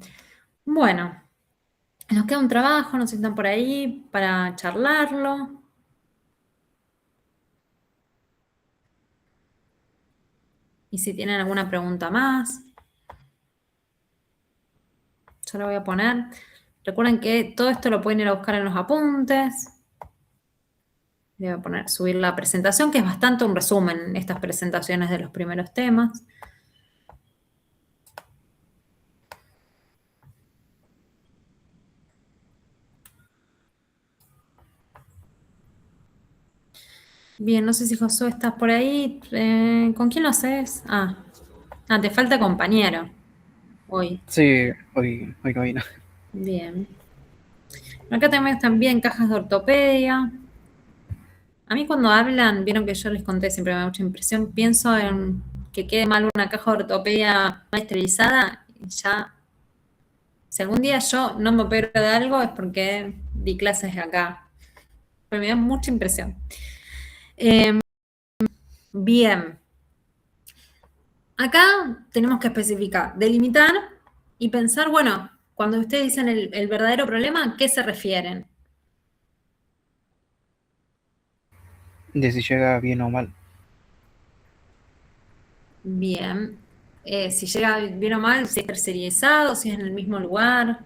Bueno, nos queda un trabajo, no sé si están por ahí para charlarlo. Y si tienen alguna pregunta más, yo la voy a poner. Recuerden que todo esto lo pueden ir a buscar en los apuntes. Voy a poner, subir la presentación, que es bastante un resumen, estas presentaciones de los primeros temas. Bien, no sé si Josué estás por ahí. ¿Con quién lo haces? Te falta compañero hoy. Sí, hoy no vino. Bien. Acá tenemos también cajas de ortopedia. A mí cuando hablan, vieron que yo les conté, siempre me da mucha impresión, pienso en que quede mal una caja de ortopedia mal esterilizada y ya, si algún día yo no me opero de algo es porque di clases acá. Pero me da mucha impresión. Bien. Acá tenemos que especificar, delimitar y pensar, bueno, cuando ustedes dicen el verdadero problema, ¿a qué se refieren? De si llega bien o mal. Bien. Si llega bien o mal, si es tercerizado, si es en el mismo lugar.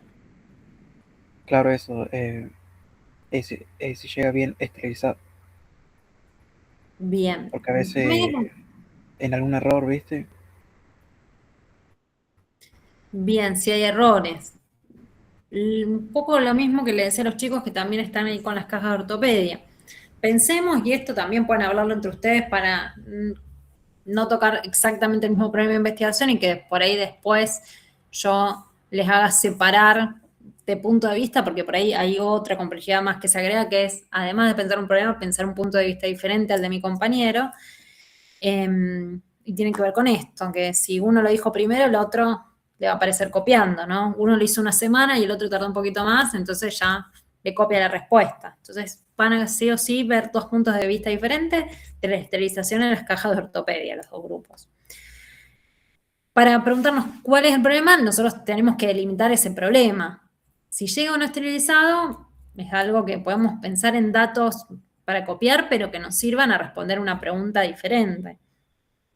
Claro, eso. Si llega bien esterilizado. Bien. Porque a veces en algún error, ¿viste? Bien, si hay errores. Un poco lo mismo que le decía a los chicos que también están ahí con las cajas de ortopedia. Pensemos, y esto también pueden hablarlo entre ustedes para no tocar exactamente el mismo problema de investigación y que por ahí después yo les haga separar de punto de vista, porque por ahí hay otra complejidad más que se agrega, que es, además de pensar un problema, pensar un punto de vista diferente al de mi compañero. Y tiene que ver con esto, que si uno lo dijo primero, el otro le va a aparecer copiando, ¿no? Uno lo hizo una semana y el otro tardó un poquito más, entonces ya le copia la respuesta. Entonces van a sí o sí ver dos puntos de vista diferentes de la esterilización en las cajas de ortopedia, los dos grupos. Para preguntarnos cuál es el problema, nosotros tenemos que delimitar ese problema. Si llega o no esterilizado, es algo que podemos pensar en datos para copiar, pero que nos sirvan a responder una pregunta diferente.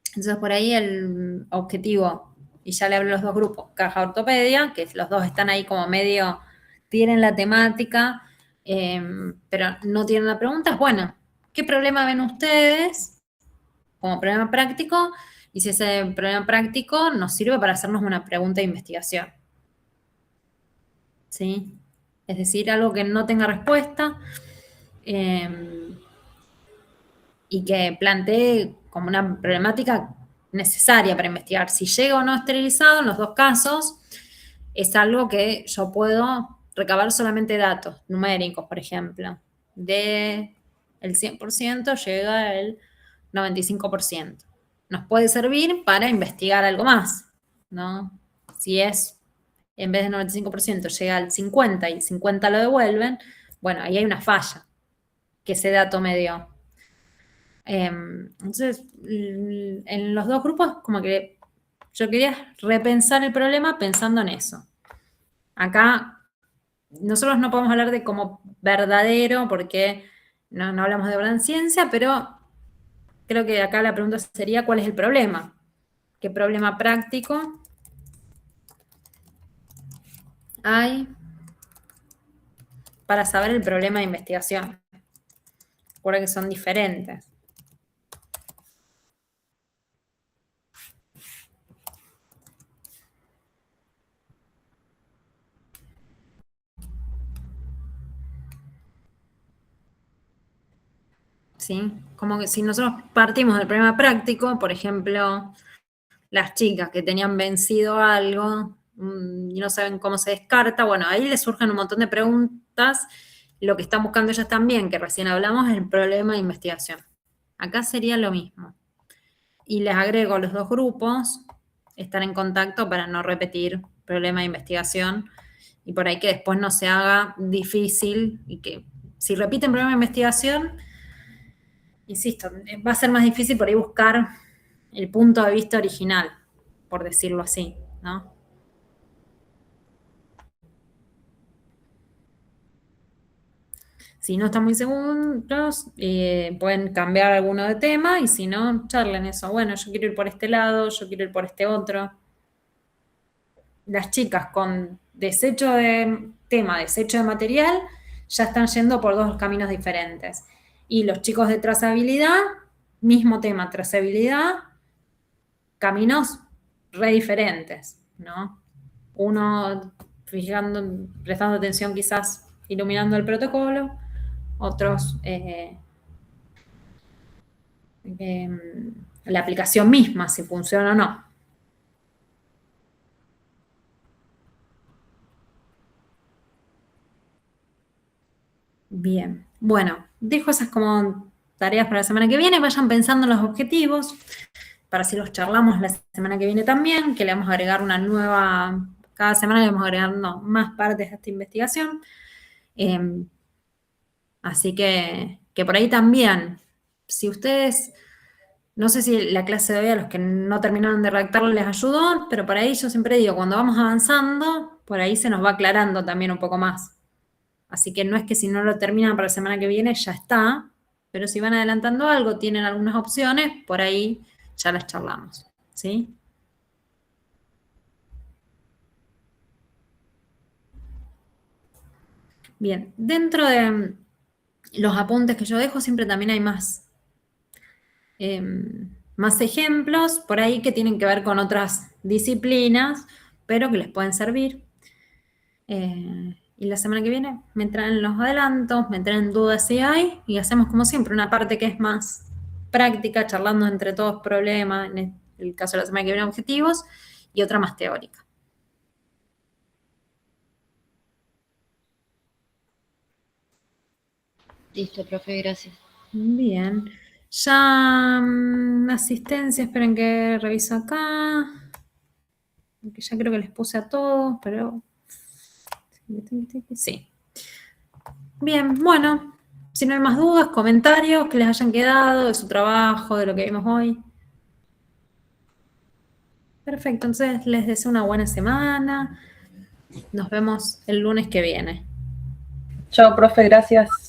Entonces, por ahí el objetivo, y ya le hablo a los dos grupos, caja ortopedia, que los dos están ahí como medio, tienen la temática, pero no tienen la pregunta, es bueno, ¿qué problema ven ustedes como problema práctico? Y si ese problema práctico nos sirve para hacernos una pregunta de investigación. ¿Sí? Es decir, algo que no tenga respuesta y que plantee como una problemática necesaria para investigar. Si llega o no esterilizado, en los dos casos, es algo que yo puedo recabar solamente datos numéricos, por ejemplo. De el 100% llega el 95%. Nos puede servir para investigar algo más, ¿no? Si es, en vez del 95% llega al 50% y 50% lo devuelven, bueno, ahí hay una falla que ese dato me dio. Entonces, en los dos grupos, como que yo quería repensar el problema pensando en eso. Acá, nosotros no podemos hablar de como verdadero, porque no hablamos de verdad en ciencia, pero creo que acá la pregunta sería, ¿cuál es el problema? ¿Qué problema práctico hay para saber el problema de investigación? Recuerda que son diferentes. ¿Sí? Como que si nosotros partimos del problema práctico, por ejemplo, las chicas que tenían vencido algo y no saben cómo se descarta, bueno, ahí les surgen un montón de preguntas. Lo que están buscando ellas también, que recién hablamos, es el problema de investigación. Acá sería lo mismo. Y les agrego a los dos grupos, estar en contacto para no repetir problema de investigación y por ahí que después no se haga difícil y que si repiten problema de investigación, insisto, va a ser más difícil por ahí buscar el punto de vista original, por decirlo así, ¿no? Si no están muy seguros, pueden cambiar alguno de tema y si no, charlen eso. Bueno, yo quiero ir por este lado, yo quiero ir por este otro. Las chicas con desecho de tema, desecho de material, ya están yendo por dos caminos diferentes. Y los chicos de trazabilidad, mismo tema, trazabilidad, caminos re diferentes, ¿no? Uno prestando atención quizás iluminando el protocolo, otros la aplicación misma, si funciona o no. Bien, bueno, dejo esas como tareas para la semana que viene, vayan pensando en los objetivos, para si los charlamos la semana que viene también, que le vamos a agregar una nueva, cada semana le vamos agregando más partes a esta investigación. Así que por ahí también, si ustedes, no sé si la clase de hoy a los que no terminaron de redactarlo les ayudó, pero por ahí yo siempre digo, cuando vamos avanzando, por ahí se nos va aclarando también un poco más. Así que no es que si no lo terminan para la semana que viene ya está, pero si van adelantando algo, tienen algunas opciones, por ahí ya las charlamos, ¿sí? Bien, dentro de los apuntes que yo dejo siempre también hay más ejemplos por ahí que tienen que ver con otras disciplinas, pero que les pueden servir. Y la semana que viene me traen los adelantos, me traen dudas si hay, y hacemos como siempre una parte que es más práctica, charlando entre todos problemas, en el caso de la semana que viene objetivos, y otra más teórica. Listo, profe, gracias. Bien. Ya asistencia, esperen que reviso acá. Que ya creo que les puse a todos, pero sí. Bien, bueno, si no hay más dudas, comentarios que les hayan quedado de su trabajo, de lo que vimos hoy. Perfecto, entonces les deseo una buena semana. Nos vemos el lunes que viene. Chao, profe, gracias.